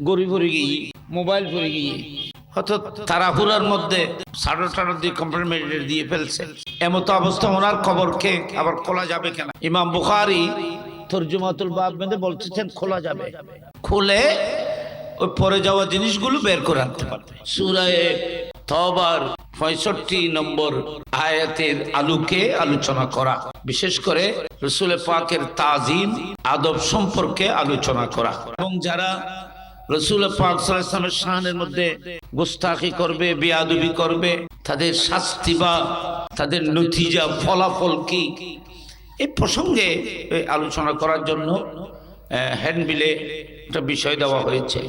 গড়ি পড়ে গিয়ে মোবাইল পড়ে গিয়ে হয়তো তাড়াহুড়ার মধ্যে সাড়ে দিয়ে কমপ্লিমেন্ট দিয়ে ফেলছে। এমতো অবস্থা ওনার কবরকে আবার খোলা যাবে কেন? ইমাম বুখারী তরজুমাতুল বাব মধ্যে বলতেছেন খোলা যাবে, খুলে ওই পরে যাওয়া জিনিসগুলো বের করে আনতে পারবে। সূরা তওবার 65 নম্বর আয়াতের আলোকে আলোচনা করা, বিশেষ করে রাসূল পাকের তাজিম আদব সম্পর্কে আলোচনা করা, এবং যারা রাসূল পাক সাল্লাল্লাহু আলাইহি ওয়াসাল্লামের শানের মধ্যে গোস্তাখি করবে, বেয়াদবি করবে, তাদের শাস্তি বা তাদের নতিজা ফলাফল কি, এই প্রসঙ্গে আলোচনা করার জন্য হ্যান্ডবিলে একটা বিষয় দেওয়া হয়েছে।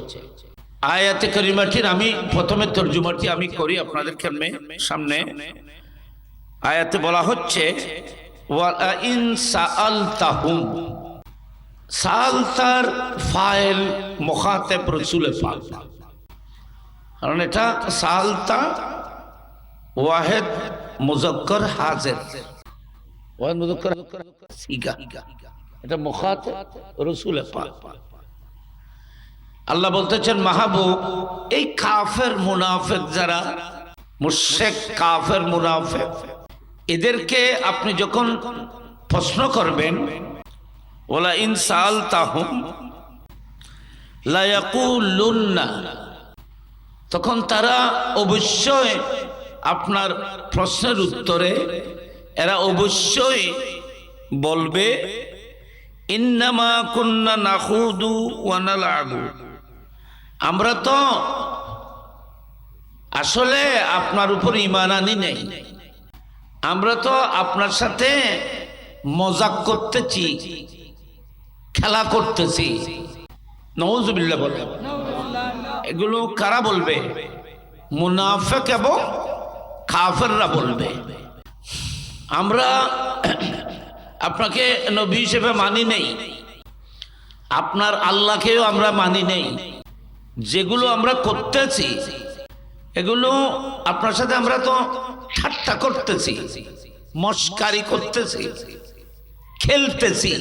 আয়াতে কারিমাটির আমি প্রথমে তরজুমাটি আমি করি আপনাদের সামনে। আয়াতে বলা হচ্ছে ওয়ালা ইন সাআলতাহুম, সাআলতার ফাইল মুখাতাব রাসূল পাক, কারণ এটা সাআলতা ওয়াহিদ মুযাক্কার হাজির, ওয়াহিদ মুযাক্কার সিগা, এটা মুখাতাব রাসূল পাক। আল্লাহ বলতেছেন মাহবুব, এই কাফের মুনাফিক যারা মুশরিক কাফের মুনাফিক, এদেরকে আপনি যখন প্রশ্ন করবেন ওয়ালা ইন সাআলতাহুম লা ইয়াকুলুন্না, তখন তারা অবশ্যই আপনার প্রশ্নের উত্তরে এরা অবশ্যই বলবে ইন্নামা কুন্না নাখুদু ওয়া নালআবু, আমরা তো আসলে আপনার উপর ঈমান আনি নাই, আমরা তো আপনার সাথে মজাক করতেছি, খেলা করতেছি। নাউযুবিল্লাহ বলে। এগুলো কারা বলবে? মুনাফিক এবং কাফেররা বলবে। আমরা আপনাকে নবী হিসেবে মানি নেই, আপনার আল্লাহকেও আমরা মানি নেই, যেগুলো আমরা করতেছি এগুলো আপনার সাথে আমরা তো ঠাট্টা করতেছি, মস্কারি করতেছি, খেলতেছি,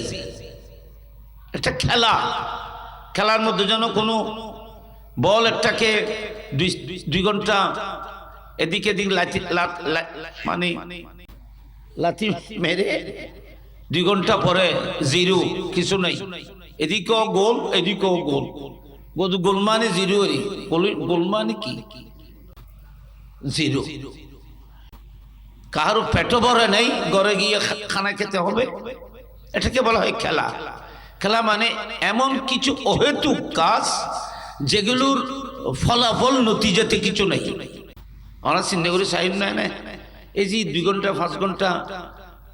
একটা খেলা। খেলার মধ্যে যেন কোনো বল একটাকে 2 ঘন্টা এদিকে এদিক মানে লাথি মেরে 2 ঘন্টা পরে জিরো, কিছু নাই, এদিকেও গোল এদিকেও গোল, গোল মানে জিরো, গোল মানে কি জিরো। কারো পেটও ভরে নেই, ঘরে গিয়ে খানা খেতে হবে, এটাকে বলা হয় খেলা। খেলা মানে এমন কিছু অহেতুক কাজ যেগুলোর ফলাফল নতিজাতে কিছু নেই। আমরা চিন্তা করি সাহিব নাই না, এই যে 2 ঘন্টা 5 ঘন্টা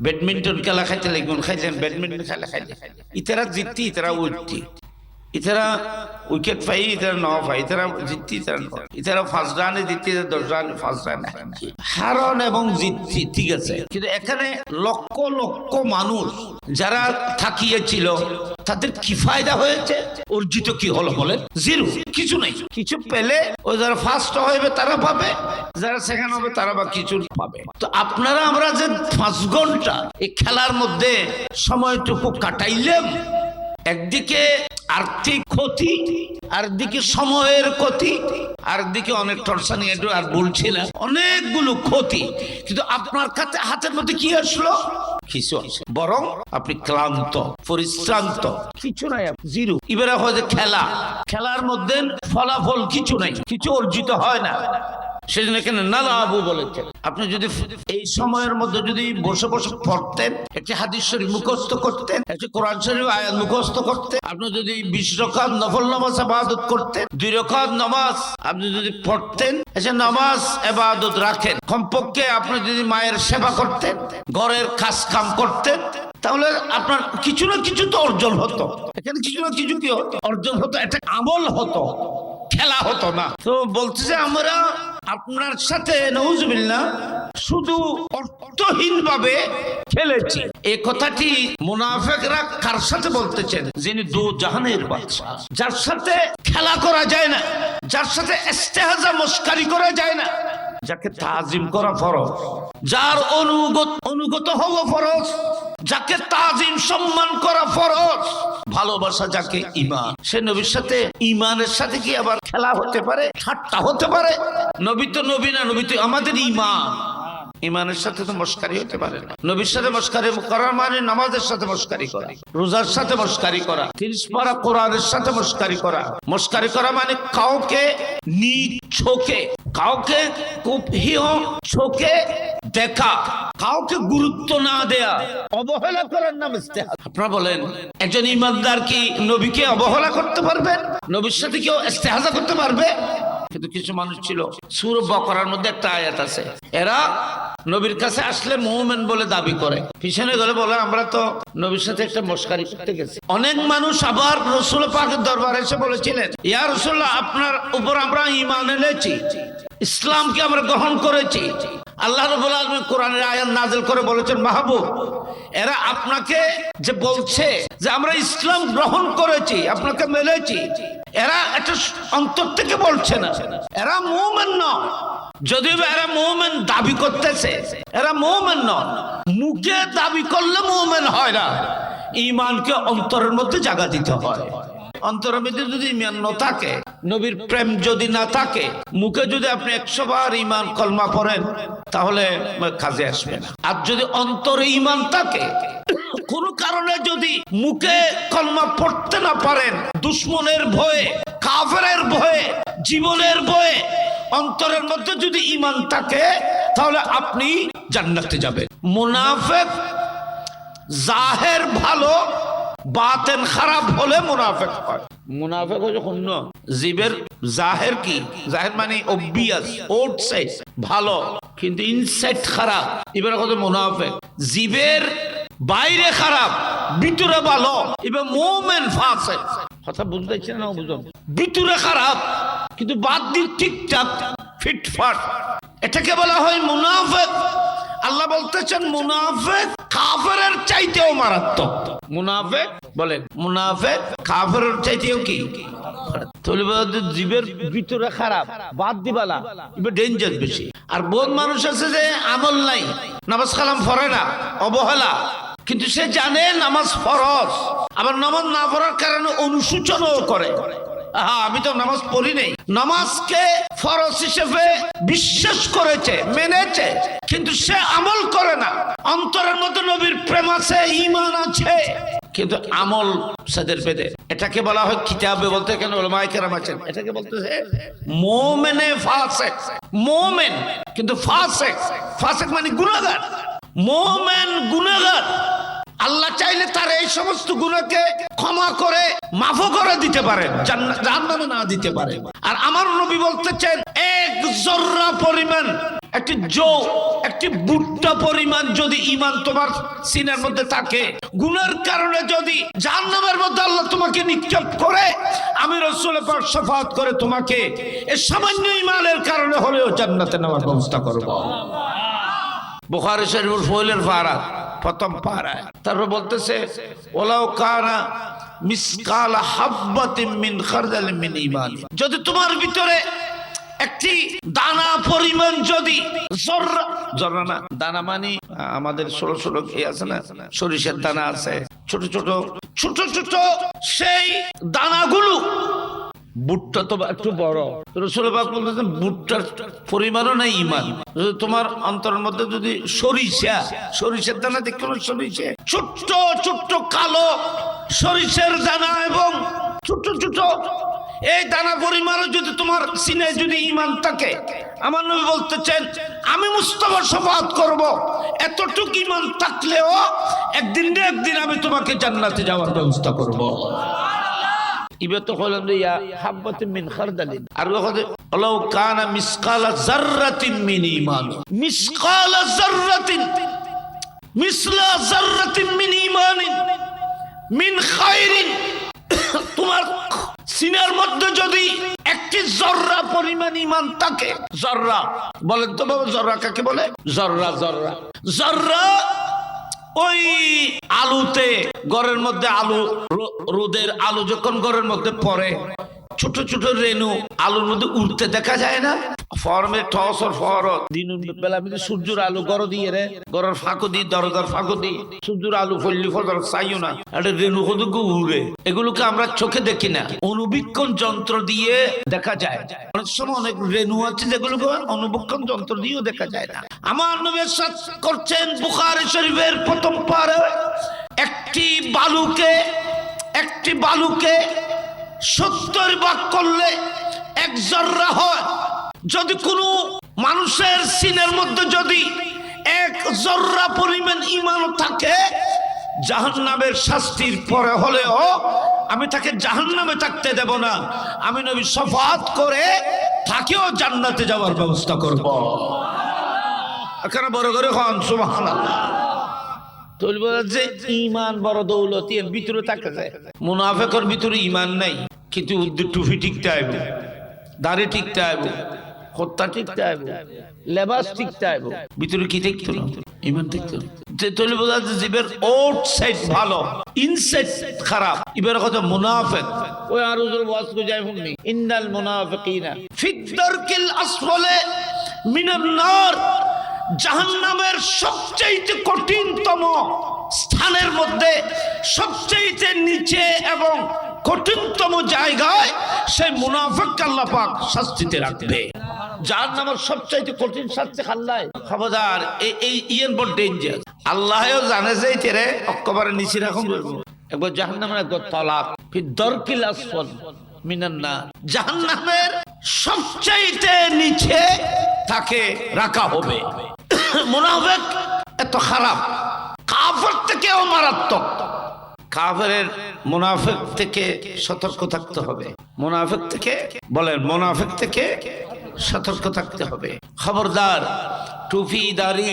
ব্যাডমিন্টন খেলা খাইতে লাগবেন, খাইলেন ব্যাডমিন্টন খেলা খাইলে ইতারা জিততি ইতারা উঠতি, ইতারা উইকেট পাই ইতারা ন পাই, ইতারা জিততি ইতারা 5 রানে জিততি, 10 রানে 5 রানে হারন এবং জিততি, ঠিক আছে। কিন্তু এখানে লক্ষ লক্ষ মানুষ যারা থাকিয়েছিল তাদের কি ফায়দা হয়েছে? অর্জিত কি হলো বলেন? জিরো, কিছু নাই। কিছু পেলে ওই যারা ফার্স্ট হবে তারা পাবে, যারা সেকেন্ড হবে তারা বা কিছু পাবে। তো আপনারা আমরা যে 5 ঘন্টা এই খেলার মধ্যে সময়টুকু কাটাইলাম, একদিকে আর্থিক ক্ষতি, আর দিকে সময়ের ক্ষতি, আর দিকে অনেক টর্চানি, আর বলছিলাম অনেকগুলো ক্ষতি, কিন্তু আপনার হাতের মধ্যে কি আসলো? কিছু আসে, বরং আপনি ক্লান্ত পরিশ্রান্ত, কিছু নাই, জিরো। এবারে হয়তো খেলার মধ্যে ফলাফল কিছু নাই, কিছু অর্জিত হয় না, সেজন্য এখানে নালাবু বলেছেন। আপনি যদি এই সময়ের মধ্যে যদি বসে বসে পড়তেন, একটি হাদিস শরীফ মুখস্থ করতেন, একটি কোরআন শরীফ আয়াত মুখস্থ করতেন, আপনি যদি 20 রাকাত নফল নামাজ ইবাদত করতেন, 2 রাকাত নামাজ আপনি যদি পড়তেন, এসে নামাজ ইবাদত রাখেন, কমপক্ষে আপনি যদি মায়ের সেবা করতেন, ঘরের কাজ কাম করতেন, তাহলে আপনার কিছু না কিছু তো অর্জন হতো। এখানে কিছু না কিছু কি অর্জন হতো, একটা আমল হতো, খেলা হতো না। তো বলতেছে আমরা আপনার সাথে নাউজুবিল্লাহ শুধু অর্থহীন ভাবে খেলেছি। এই কথাটি মুনাফিকরা কার সাথে বলতেছেন? যিনি 2 জাহানের বাদশা, যার সাথে খেলা করা যায় না, যার সাথে ইস্তেহজা মস্কারি করা যায় না, যাকে তাজিম করা ফরজ, যার অনুগত হওয়া ফরজ, যাকে তাজিম সম্মান করা ফরজ, ভালোবাসা যাকে ঈমান। সে নবীর সাথে, ঈমানের সাথে কি আবার খেলা হতে পারে, ঠাট্টা হতে পারে? নবী তো নবী না, নবী তো আমাদের ঈমান। ঈমানের সাথে তো মস্কারি হতে পারে না। নবীর সাথে মস্কারি করা মানে নামাজের সাথে মস্কারি করা, রোজার সাথে মস্কারি করা, 30 পারা কোরআনের সাথে মস্কারি করা। মস্কারি করা মানে কাউকে নিজ চোখে, কাউকে কুপহীন চোখে দেখা, কাউকে গুরুত্ব না দেয়া, অবহেলা করার নাম ইস্তেহাজা। আপনারা বলেন একজন ঈমানদার কি নবীকে অবহেলা করতে পারবে? নবীর সাথে কেউ ইস্তেহাজা করতে পারবে? কিন্তু কিছু মানুষ ছিল, সূরা বাকারার মধ্যে একটা আয়াত আছে, এরা নবীর কাছে আসলে মুমিন বলে দাবি করে, পিছনে গেলে বলে আমরা তো নবীর সাথে একটা মস্কারি করতে গেছি। অনেক মানুষ আবার রাসূল পাকের দরবারে এসে বলেছিলেন, ইয়া রাসূলুল্লাহ, আপনার উপর আমরা ঈমান এনেছি, ইসলামকে আমরা গ্রহণ করেছি। আল্লাহ রাব্বুল আলামিন কোরআনের আয়াত নাযিল করে বলেছেন, মাহবুব, এরা আপনাকে যে বলছে যে আমরা ইসলাম গ্রহণ করেছি, আপনাকে মেনেছি, এরা একটা অন্তর থেকে বলছে না, এরা মুমিন নয়। যদিও এরা মুমিন দাবি করতেছে, এরা মুমিন নয়। মুখে দাবি করলে মুমিন হয় না, ঈমানকে অন্তরের মধ্যে জায়গা দিতে হয়। অন্তরের মধ্যে যদি ঈমান না থাকে, নবীর প্রেম যদি না থাকে, মুখে যদি আপনি 100 বার ঈমান কলমা পড়েন তাহলে কাজে আসবে না। আর যদি অন্তরে ঈমান থাকে, কোন কারণে যদি মুখে কলমা পড়তে না পারেন, দুশমনের ভয়ে, কাফেরের ভয়ে, জীবনের ভয়ে, অন্তরের মধ্যে যদি ঈমান থাকে তাহলে আপনি জান্নাতে যাবেন। মুনাফিক জাহের ভালো, বাতেন খারাপ হলে মুনাফিক হয়। মুনাফিক হচ্ছে শূন্য, জিবের জাহের কি, জাহের মানে অবভিয়াস, আউটসাইড ভালো কিন্তু ইনসাইড খারাপ, এবার কথা মুনাফিক। জিবের বাইরে খারাপ, ভিতরে ভালো, এবার মুমিন ফাসিক। কথা বুঝতেছেন না? বুঝুন, ভিতরে খারাপ কিন্তু বাদ দিয়ে ঠিকঠাক ফিটফাট, এটাকে বলা হয় মুনাফিক। আল্লাহ বলতেছেন মুনাফিক কাফেরের চাইতেও মারাত্মক। মুনাফিক বলেন, মুনাফিক কাফেরের চাইতেও কি? জীবের ভিতরে খারাপ, বাদ দিবালা, এবার ডেঞ্জার বেশি। আর বহুত মানুষ আছে যে আমল নাই, নামাজ কালাম পড়ে না, অবহেলা, কিন্তু সে জানে নামাজ ফরজ, আবার নামাজ না পড়ার কারণে অনুশোচনাও করে, আমি তো নামাজ পড়ি নাই। নামাজকে ফরজ হিসেবে বিশ্বাস করেছে, মেনেছে, কিন্তু সে আমল করে না। অন্তরের মধ্যে নবীর প্রেম আছে, ঈমান আছে, কিন্তু আমল সাদের বেদে। এটাকে বলা হয় কিতাবে বলতে, কেন উলামায়ে কেরাম আছেন, এটাকে বলতেছে মুমিনে ফাসিক। মুমিন কিন্তু ফাসিক, ফাসিক মানে গুনাহগার। মুমিন গুনাহগার, আল্লাহ চাইলে তার এই সমস্ত গুনাহকে ক্ষমা করে মাফও করে দিতে পারেন, জাহান্নামে না দিতে পারে। আর আমার নবী বলতেছেন, এক জররা পরিমাণ, একটি জৌ, একটি ভুট্টা পরিমাণ যদি ঈমান তোমার সিনার মধ্যে থাকে, গুনার কারণে যদি জাহান্নামের মধ্যে আল্লাহ তোমাকে নিক্ষেপ করে, আমি রাসূল পাক শাফাআত করে তোমাকে এই সামান্য ঈমানের কারণে হলেও জান্নাতে নেওয়ার ব্যবস্থা করব। বুখারী শরীফের ফয়লের পারা, প্রথম পারা। তারপর বলতেছে, ওয়ালাউ কানা মিসকাল হাববাতিন মিন খারদালিন মিন ঈমান, যদি তোমার ভিতরে একটি দানা পরিমাণ, যদি জররা, জররা না দানা মানে আমাদের ছোট ছোট এই আছে না, সরিষার দানা আছে, ছোট ছোট ছোট ছোট সেই দানাগুলো, ভুট্টা তো একটু বড়, রাসূল পাক বলতেছেন ভুট্টার পরিমাণও নাই ঈমান। যদি তোমার অন্তরের মধ্যে যদি সরিষার দানা দেখতে, সরিষা ছোট্ট ছোট্ট কালো সরিষার দানা এবং ছোট ছোট এই দানা পরিমাণও যদি তোমার সিনায় যদি ঈমান থাকে, আমার নবী বলতেছেন আমি মুস্তাফা শাফাআত করব, এতটুকু ঈমান থাকলেও একদিন না একদিন আমি তোমাকে জান্নাতে যাওয়ার ব্যবস্থা করব। ইবে তো হলেন ইয়া হাববাতিন মিন খারদালিন, আর ওয়ালাউ কানা মিসকালা যাররাতিন মিন ঈমান, মিসকালা যাররাতিন, মিসলা যাররাতিন মিন ঈমানিন মিন খায়রিন, তোমার সিনার মধ্যে যদি একটি জররা পরিমাণ ঈমান থাকে, জররা বলেন তো বাবা, জররা কাকে বলে? জররা, জররা, জররা ওই আলুতে, ঘরের মধ্যে আলু, রোদের আলু যখন ঘরের মধ্যে পড়ে, ছোট ছোট রেণু আলুর মধ্যে উড়তে দেখা যায় না? ফর্মে ঠসর ফর দিন বেলা আমি সূর্যের আলো গড় দিয়ে রে গড়ের ফাঁকো দি দরজার ফাঁকো দি সূর্যের আলো ফল্লি ফজর চাইও না একটা রেণু কদুকু উড়ে এগুলোকে আমরা চোখে দেখি না অনুবীক্ষণ যন্ত্র দিয়ে দেখা যায় অনেক সময় অনেক রেণু আছে যেগুলোকে অনুবীক্ষণ যন্ত্র দিয়েও দেখা যায় না আমার নবী সাথ করছেন বুখারী শরীফের প্রথম পারে একটি বালুকে 70 ভাগ করলে 1 জররা হয় যদি কোনো মানুষের সিনের মধ্যে যদি 1 জররা পরিমাণ ঈমান থাকে জাহান্নামের শাস্তির পরে হলেও আমি তাকে জাহান্নামে থাকতে দেব না আমি নবী শফাআত করে তাকেও জান্নাতে যাওয়ার ব্যবস্থা করব এখানে বড় করে হন সুবহানাল্লাহ তলব যে ঈমান বড় দৌলতি এর ভিতরে থাকে যায় মুনাফিকের ভিতরে ঈমান নাই কিন্তু উদ্দে টুপি টিকতে আইবো দাড়ি টিকতে আইবো হত্যা টিকতে আইবো লেবাস টিকতে আইবো ভিতরে কি দেখতো না ঈমান দেখতো যে তলব যে জিবের আউট সাইড ভালো ইনসাইড খারাপ এবার কথা মুনাফিক ওই আর উজুর ওয়াজ কো যায় হুননি ইন্নাল মুনাফিকিনা ফিদ দারকিল আসফালে মিনান নার জাহান্নামের সবচেয়ে কঠিনতম স্থানের মধ্যে সবচেয়ে নিচে এবং কঠিনতম জায়গায় সেই মুনাফিককে আল্লাহ পাক শাস্তিতে রাখবে জাহান্নামের সবচেয়ে কঠিন শাস্তি খাল্লায় খবরদার এই ইয়েন বড় ডেঞ্জার আল্লাহও জানে যে তেরে একেবারে নিচে রাখুন একবার জাহান্নামের একবার তলাক ফিদ দারকিল আসফাল মিনান নার জাহান্নামের সবচেয়ে নিচে তাকে রাখা হবে মুনাফিক এত খারাপ কাফের থেকেও মারাত্মক কাফেরের মুনাফিক থেকে সতর্ক থাকতে হবে মুনাফিক থেকে বলেন মুনাফিক থেকে সতর্ক থাকতে হবে খবরদার টুপি দাড়ি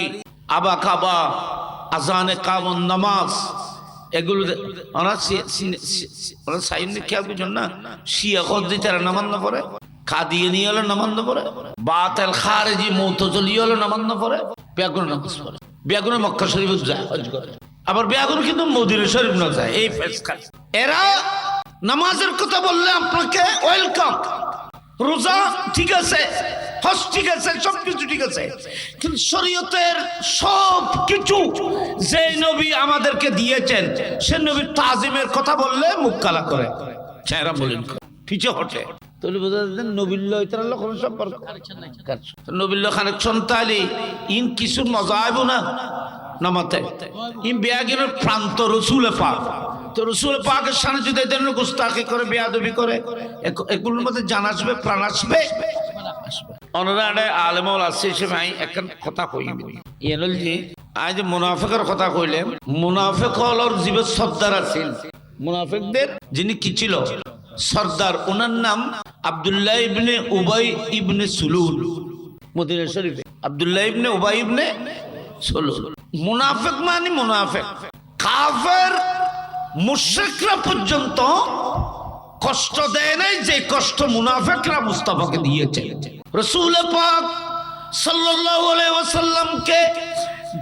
আবা কাবা আজানে কামন নামাজ এগুলো ওরা সাইনে খেয়াল বুঝুন না শিয়া কদ্দি তারা নামান না পড়ে কাদিয়ানি হলো নামাজ পড়ে বাতিল খারিজি মুতাজিলি হলো নামাজ পড়ে বেগুন নামাজ পড়ে বেগুন মক্কা শরীফ যায় হজ করে আবার বেগুন কিন্তু মদিনা শরীফ না যায় এই ফেসকাস এরা নামাজের কথা বললে আপনাকে ওয়েলকাম রোজা ঠিক আছে হজ ঠিক আছে সবকিছু ঠিক আছে কিন্তু শরীয়তের সব কিছু যে নবী আমাদেরকে দিয়েছেন সে নবীর তাজিমের কথা বললে মুখ কালা করে চেহারা বলেন পিছে হটে তাহলে বোঝা যায় নবিল্য ইতার লক্ষণ সম্পর্ক নবিল্য কানেকশন তাহলে ইন কিছুর মজা আইব না নামাতে ইন বেয়াগিনের প্রান্ত রসুলে পাক তো রসুলে পাকের সামনে যদি এদের গুস্তাখি করে বেয়াদবি করে এগুলোর মধ্যে জান আসবে প্রাণ আসবে অনরাডে আলেমল আছে সে ভাই এখন কথা কইব ইয়েনল জি আজ মুনাফিকের কথা কইলেন মুনাফিক হলর জীবে সর্দার আছেন মুনাফিকদের যিনি কি ছিল সর্দার ওনার নাম আব্দুল্লাহ ইবনে উবাই ইবনে সুলুল মদিনা শরীফে আব্দুল্লাহ ইবনে উবাই ইবনে সুলুল মুনাফিক মানে মুনাফিক কাফের মুশরিকরা পর্যন্ত কষ্ট দেয় নাই যে কষ্ট মুনাফিকরা মুস্তাফাকে দিয়েছে রাসূল পাক সাল্লাল্লাহু আলাইহি ওয়াসাল্লামকে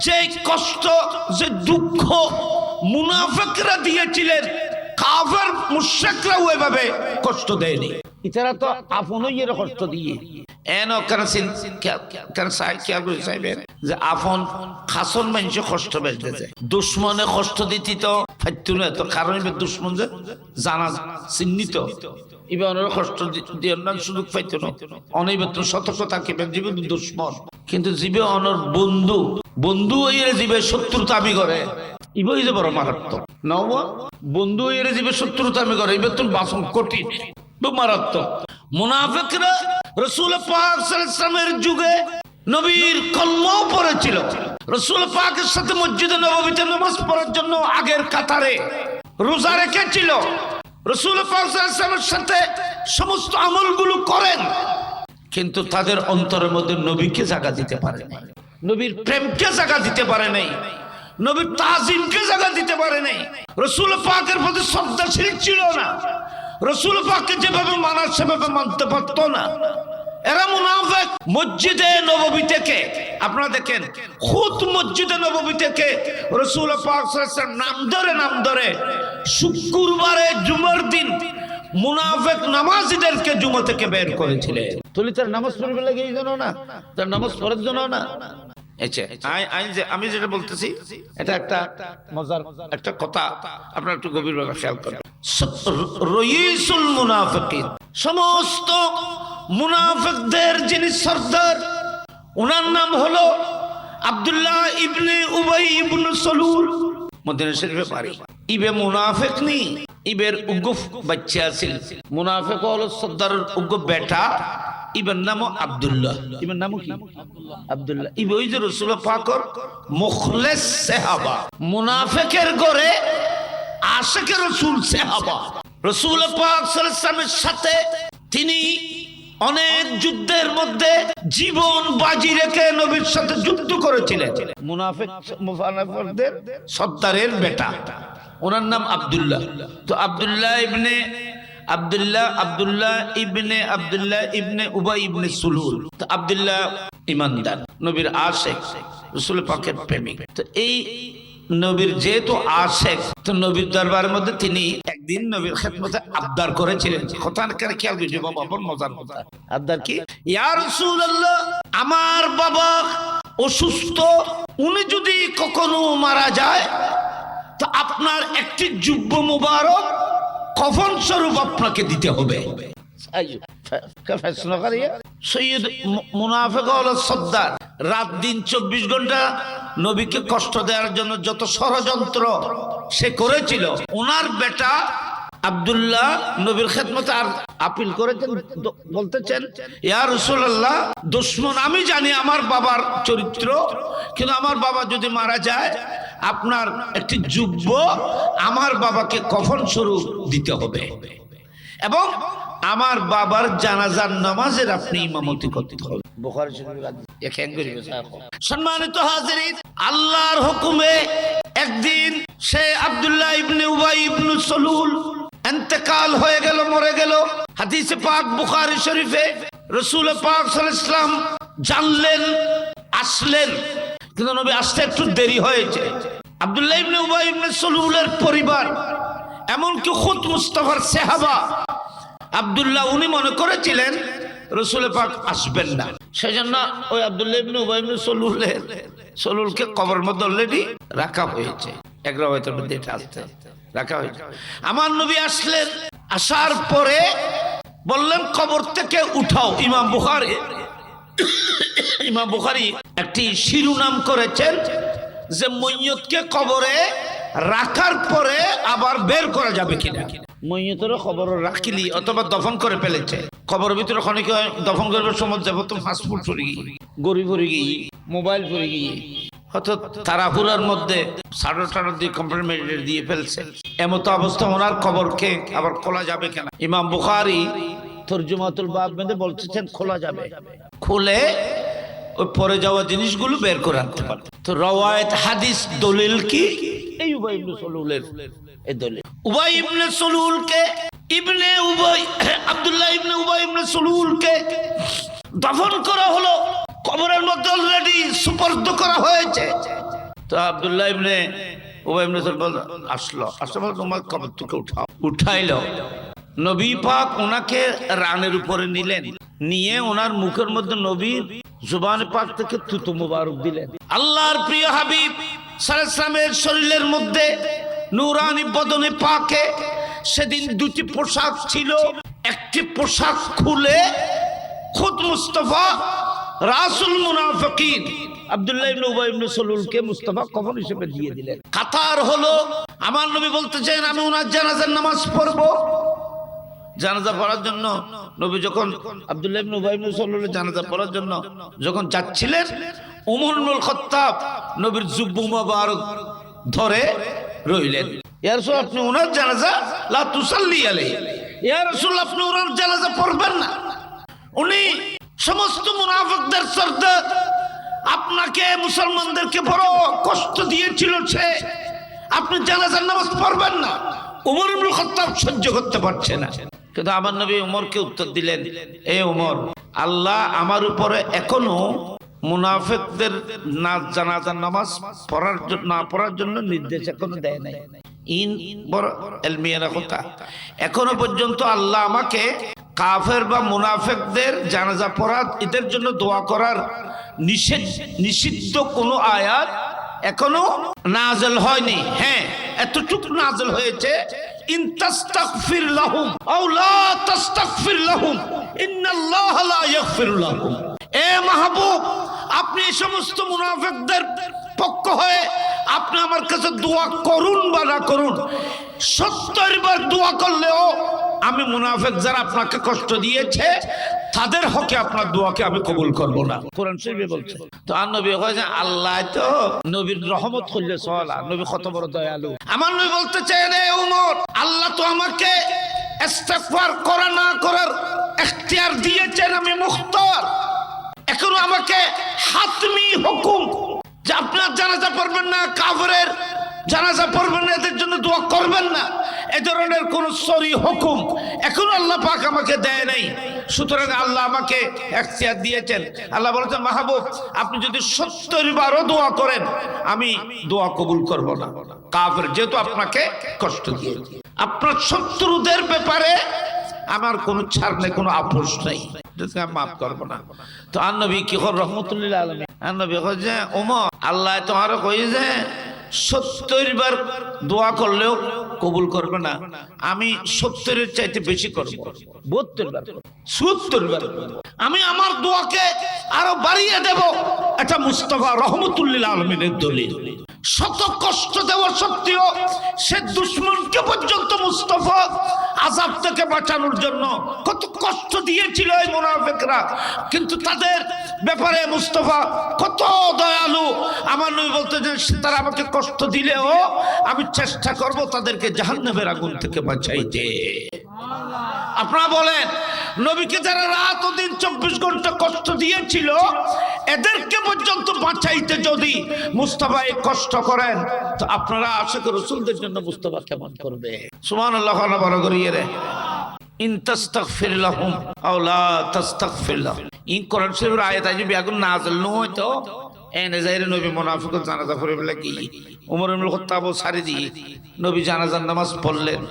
যে কষ্ট যে দুঃখ মুনাফিকরা দিয়েছিলেন কাফের মুশরিকরা ওইভাবে কষ্ট দেয়নি এছাড়া তো আপনই এর কষ্ট দিয়ে এন কারসিন কার সাই কি আগুন সাইবে যে আপন খাসন মানুষ কষ্ট বেজেছে দুশমনে কষ্ট দিতি তো ফাইতু না তো কারণ দুশমন যে জানা চিহ্নিত ইবে অনেক কষ্ট দিয়ে না সুযোগ পাইতো না অনেক তো সতর্ক থাকিবে জীবন দুশমন কিন্তু জীবে অনর বন্ধু বন্ধু এর জীবে শত্রুতা আমি করে ইবই যে বড় মারাত্মক নব বন্ধু এর জীবে শত্রুতা আমি করে ইবে তো বাসন কঠিন মারাত্মক মুনাফিকরা রাসূল পাক সাল্লাল্লাহু আলাইহি ওয়াসাল্লামের যুগে নবীর কলমাও পড়েছিল রাসূল পাকের সাথে মসজিদে নববীতে নামাজ পড়ার জন্য আগের কাতারে রোজা রেখেছিল রাসূল পাক সাল্লাল্লাহু আলাইহি ওয়াসাল্লামের সাথে সমস্ত আমলগুলো করেন কিন্তু তাদের অন্তরের মধ্যে নবীকে জায়গা দিতে পারে নাই নবীর প্রেমকে জায়গা দিতে পারে নাই নবীর তাজিমকে জায়গা দিতে পারে নাই রাসূল পাকের প্রতি শ্রদ্ধাশীল ছিল না রাসূল পাককে যেভাবে মানার সেভাবে মানতে পারতো না এরা মুনাফিক মসজিদে নববী থেকে আপনারা দেখেন খুদ মসজিদে নববী থেকে রাসূল পাক সাল্লাল্লাহু আলাইহি ওয়াসাল্লাম নাম ধরে শুক্রবারে জুমার দিন মুনাফিক নামাজীদেরকে জুমা থেকে বের করেছিলেন। তুলি তার নামাজ পড়বে লাগে এই জন্য না, তার নামাজ পড়ার জন্য না। আমি যেটা বলতেছি এটা একটা মজার একটা কথা, আপনারা একটু গভীরভাবে খেয়াল করেন। রইসুল মুনাফিকিন, সমস্ত মুনাফিকদের যিনি সরদার, ওনার নাম হলো আব্দুল্লাহ ইবনে উবাই ইবনে সলুল। মদিনা শরীফে পারি ইবে মুনাফিক নি, ইবের উগ্গফ বাচ্চা আছিল। মুনাফিক হলো সরদারের উগ্গফ বেটা, ইবের নাম আব্দুল্লাহ। ইবের নাম কি? আব্দুল্লাহ। ইবে ওই যে রাসূল পাকের মুখলেস সাহাবা, মুনাফিকের ঘরে আশিক রাসূল সাহাবা। রাসূল পাক সাল্লাল্লাহু আলাইহি ওয়াসাল্লামের সাথে তিনি অনেক যুদ্ধের মধ্যে জীবন বাজি রেখে নবীর সাথে যুদ্ধ করেছিলেন। মুনাফিকদের সর্দারের বেটা, ওনার নাম আব্দুল্লাহ। তো আব্দুল্লাহ ইবনে উবাই ইবনে সুলুল। তো আব্দুল্লাহ ইমানদার, নবীর আশিক, রাসূল পাকের প্রেমিক। তো এই নবীর যেহেতু আশিক, তো নবীর দরবারের মধ্যে তিনি একদিন নবীর খেদমতে আবদার করেছিলেন। কথা খেয়াল করছি বাবা, বড় মজার কথা। আবদার কি? ইয়া রাসূলুল্লাহ, আমার বাবা অসুস্থ, উনি যদি কখনো মারা যায় তো আপনার একটি জুব্ব মুবারক কফন স্বরূপ আপনাকে দিতে হবে। সৈয়দ মুনাফিক হলো সর্দার, রাত দিন 24 ঘন্টা নবীকে কষ্ট দেওয়ার জন্য যত ষড়যন্ত্র সে করেছিল, ওনার বেটা আব্দুল্লাহ নবীর খেদমতে আর আপিল করেছেন, বলতেছেন ইয়া রাসূলুল্লাহ, দুশমন আমি জানি আমার বাবার চরিত্র, কিন্তু আমার বাবা যদি মারা যায় আপনার একটি যুব্ব আমার বাবাকে কফন স্বরূপ দিতে হবে, এবং আমার বাবার জানাজার নামাজের আপনি ইমামতি করতে হবে। বুখারী শরীফ। সম্মানিত হাজিরিন, আল্লাহর হুকুমে একদিন সে আব্দুল্লাহ ইবনে উবাই ইবনে সলুল ইন্তেকাল হয়ে গেল, মরে গেল। হাদিসে পাক বুখারী শরীফে রাসূল পাক সাল্লাল্লাহু আলাইহি ওয়াসাল্লাম জানলেন, আসলেন, কিন্তু নবী আসতে একটু দেরি হয়েছে। আব্দুল্লাহ ইবনে উবাই ইবনে সলুলের পরিবার, এমনকি খুদ মুস্তাফার সাহাবা আব্দুল্লাহ, উনি মনে করেছিলেন রাসূল পাক আসবেন না, সেজন্য ওই আব্দুল্লাহ ইবনে উবাই ইবনে সলুলকে কবরের মধ্যে অলরেডি রাখা হয়েছে। এক রাওয়ায়াতের মধ্যে এটা আসছে, রাখা হয়েছে। আমার নবী আসলেন, আসার পরে বললেন কবর থেকে উঠাও। ইমাম বুখারী একটি শিরোনাম করেছেন যে মইয়তকে কবরে রাখার পরে আবার বের করা যাবে কিনা। মইয়তের খবর রাখিলি অথবা দফন করে ফেলেছে, কবরের ভিতরে খনিকে দফন করবার সময় যাব তো ফাস্টফুড পড়ে গিয়ে, গড়ি পড়ে গিয়ে, মোবাইল পড়ে গিয়ে, হয়তো তাড়াহুড়ার মধ্যে সাড়ে দিয়ে কম্প্লিমেন্ট দিয়ে ফেলছে। এমত অবস্থা ওনার কবরকে আবার খোলা যাবে কেন? ইমাম বুখারী তরজুমাতুল বাব মধ্যে বলতেছেন খোলা যাবে, খুলে ওই পরে যাওয়া জিনিসগুলো বের করে আনতে পারে। তো রওয়ায়াত হাদিস দলিল কি? এই উবাই ইবনে সলুলের এই দলিল। উবাই ইবনে সলুলকে আব্দুল্লাহ ইবনে উবাই ইবনে সলুলকে দাফন করা হলো, কবরের মধ্যে অলরেডি সুপর্দ করা হয়েছে। তো আব্দুল্লাহ ইবনে উবাই ইবনে সলুল আসলো তোমার কবর থেকে উঠাইলো। নবী পাক ওনাকে রানের উপরে নিলেন, নিয়ে ওনার মুখের মধ্যে নবীর জুবান পাক থেকে থুতু মুবারক দিলেন। আল্লাহর প্রিয় হাবিব সাল্লাল্লাহু আলাইহি ওয়াসাল্লামের শরীরের মধ্যে নূরানি বদনে পাকে সেদিন দুটি পোশাক ছিল। একটি পোশাক খুলে খুদ মুস্তাফা রাসূল মুনাফিকিন আব্দুল্লাহ ইবনে উবাই ইবনে সলুলকে মুস্তাফা কফন হিসেবে দিয়ে দিলেন। কাতার হলো, আমার নবী বলতেছেন আমি ওনার জানাজার নামাজ পড়বো। জানাজা পড়ার জন্য নবী যখন আব্দুল্লাহ ইবনে উবাই ইবনে সলুলের জানাজা পড়ার জন্য যখন যাচ্ছিলেন, ওমর ইবনুল খাত্তাব নবীর জুব্বু মুবারক ধরে রইলেন। ইয়া রাসূল, আপনি ওনার জানাজা লা তুসাল্লি আলাইহি, ইয়া রাসূল আপনি ওনার জানাজা পড়বেন না, উনি সমস্ত মুনাফিকদের সরদার, আপনাকে মুসলমানদেরকে বড় কষ্ট দিয়েছিল, সে আপনি জানাজার নামাজ পড়বেন না। ওমর ইবনুল খাত্তাব সহ্য করতে পারছে না, কিন্তু আমার নবী ওমরকে উত্তর দিলেন, এ ওমর, আল্লাহ আমার উপরে এখনো মুনাফিকদের জানাজার নামাজ পড়ার জন্য নির্দেশ এখনো দেয় নাই। ইন বড় এলমিয়ানা কথা। এখনো পর্যন্ত আল্লাহ আমাকে কাফের বা মুনাফিকদের জানাজা পড়া, এদের জন্য দোয়া করার নিষিদ্ধ কোনো আয়াত এখনো নাযিল হয়নি। হ্যাঁ, এতটুকু নাযিল হয়েছে, ইন তাস্তাগফির লাহুম আও লা তাস্তাগফির লাহুম ইন্নাল্লাহা লা ইয়াগফিরু লাহুম। এ মাহবুব, আপনি এই সমস্ত মুনাফিকদের পক্ষ হয়ে আপনি আমার কাছে দোয়া করুন বা না করুন, 70 বার দোয়া করলেও আমি মুনাফিক যারা আপনাকে কষ্ট দিয়েছে তাদের হকে আপনার দোয়াকে আমি কবুল করব না। কোরআন শরীফে বলছে। তো আর নবী কইছে আল্লাহ তো নবীর রহমত করলে সওয়ালা, নবী কত বড় দয়ালু। আমার নবী বলতেছেন, এ উমর, আল্লাহ তো আমাকে ইস্তিগফার করা না করার ইখতিয়ার দিয়েছেন, আমি মুখতার। এখন আমাকে হাতমি হুকুম যে আপনার জানাজা পড়বেন না, কাফেরের জানাজা পড়বেন না, এদের জন্য দোয়া করবেন না, এ ধরনের কোন সরি হুকুম এখন আল্লাহ পাক আমাকে দেয় নাই। সুতরাং আল্লাহ আমাকে ইখতিয়ার দিয়েছেন। আল্লাহ বলেছেন, মাহবুব আপনি যদি 70 বারও দোয়া করেন আমি দোয়া কবুল করব না। কাফের যেহেতু আপনাকে কষ্ট দিয়েছে, আপনার শত্রুদের ব্যাপারে আমার কোনো ছাড় নেই, কোনো আপোষ নাই, মাফ করবো না। তো আর নবী কি কর রহমতুল্লিল আলামিন, আর নবী কয় যে ওমর, আল্লাহ তোমারও কই যে 70 বার দোয়া করলেও কবুল করবে না, আমি 70-এর চাইতে বেশি করবো, 72 বার, 70 বার আমি আমার দোয়াকে আরো বাড়িয়ে দেব। এটা মুস্তাফা রহমতুল্লিল আলামিনের দলিল। শত কষ্ট দেওয়া সত্ত্বেও সে দুশমনকে পর্যন্ত মুস্তাফা আযাব থেকে বাঁচানোর জন্য কত কষ্ট দিয়েছিল এই মুনাফিকরা, কিন্তু তাদের ব্যাপারে মুস্তাফা কত দয়ালু। আমার নবী বলতেছেন, তারা আমাকে কষ্ট দিলেও আমি চেষ্টা করব তাদেরকে জাহান্নামের আগুন থেকে বাঁচাইতে। আপনারা বলেন, নবীকে যারা রাত ও দিন 24 ঘন্টা কষ্ট দিয়েছিল, এদেরকে পর্যন্ত বাঁচাইতে যদি মুস্তাফা এই কষ্ট করেন, তো আপনারা আশিক রাসূলদের জন্য মুস্তাফা কেমন করবে? সুবহানাল্লাহ। বড় করিয়ে রে, ইন তাস্তাগফির লাহুম আও লা তাস্তাগফির লাহুম। ইন কোরআন শরীফের আয়াত আজ বেগুন নাযিল নয় তো এনে যাইরে নবী মুনাফিকদের জানাজা পড়ে বলে কি ওমর ইবনে খাত্তাব সারি দিয়ে নবী জানাজার নামাজ পড়লেন।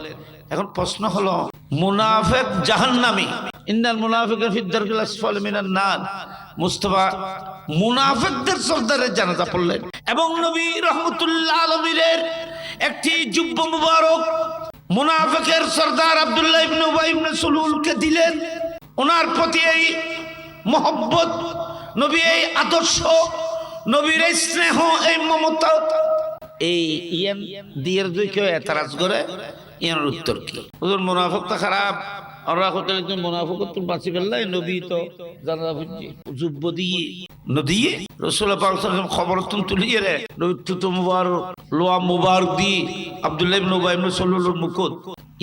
এখন প্রশ্ন হলো, মুনাফিক জাহান্নামী, ইন্নাল মুনাফিকিনা ফি দারকিল আসফালি মিনান নার। মুস্তাফা মুনাফিকদের সরদারের জানাজা পড়লেন এবং নবী রাহমাতুল্লাহ আলামিনের একটি জুব্বা মুবারক মুনাফিকের সরদার আব্দুল্লাহ ইবনে উবাই ইবনে সুলুলকে দিলেন। ওনার প্রতি এই মহব্বত, নবী এই আদর্শ, নবীর এই স্নেহ, এই মমতা, এই ইয়ান দিয়ের দুই কেউ এতরাজ করে ইয়ার উত্তর কি? হুজুর মুনাফিকটা খারাপ, আমরা কত একজন মুনাফিক তো বাঁচি ফেললাই, নবী তো জানাজা পড়ছে জুব্ব দিয়ে নদিয়ে রাসূলুল্লাহ পাক সাল্লাল্লাহু আলাইহি ওয়াসাল্লাম খবর তুলিয়ে রে নবী তো মুবারক লোয়া মুবারক দি আব্দুল্লাহ ইবনে উবাই ইবনে সুলুল মুকুত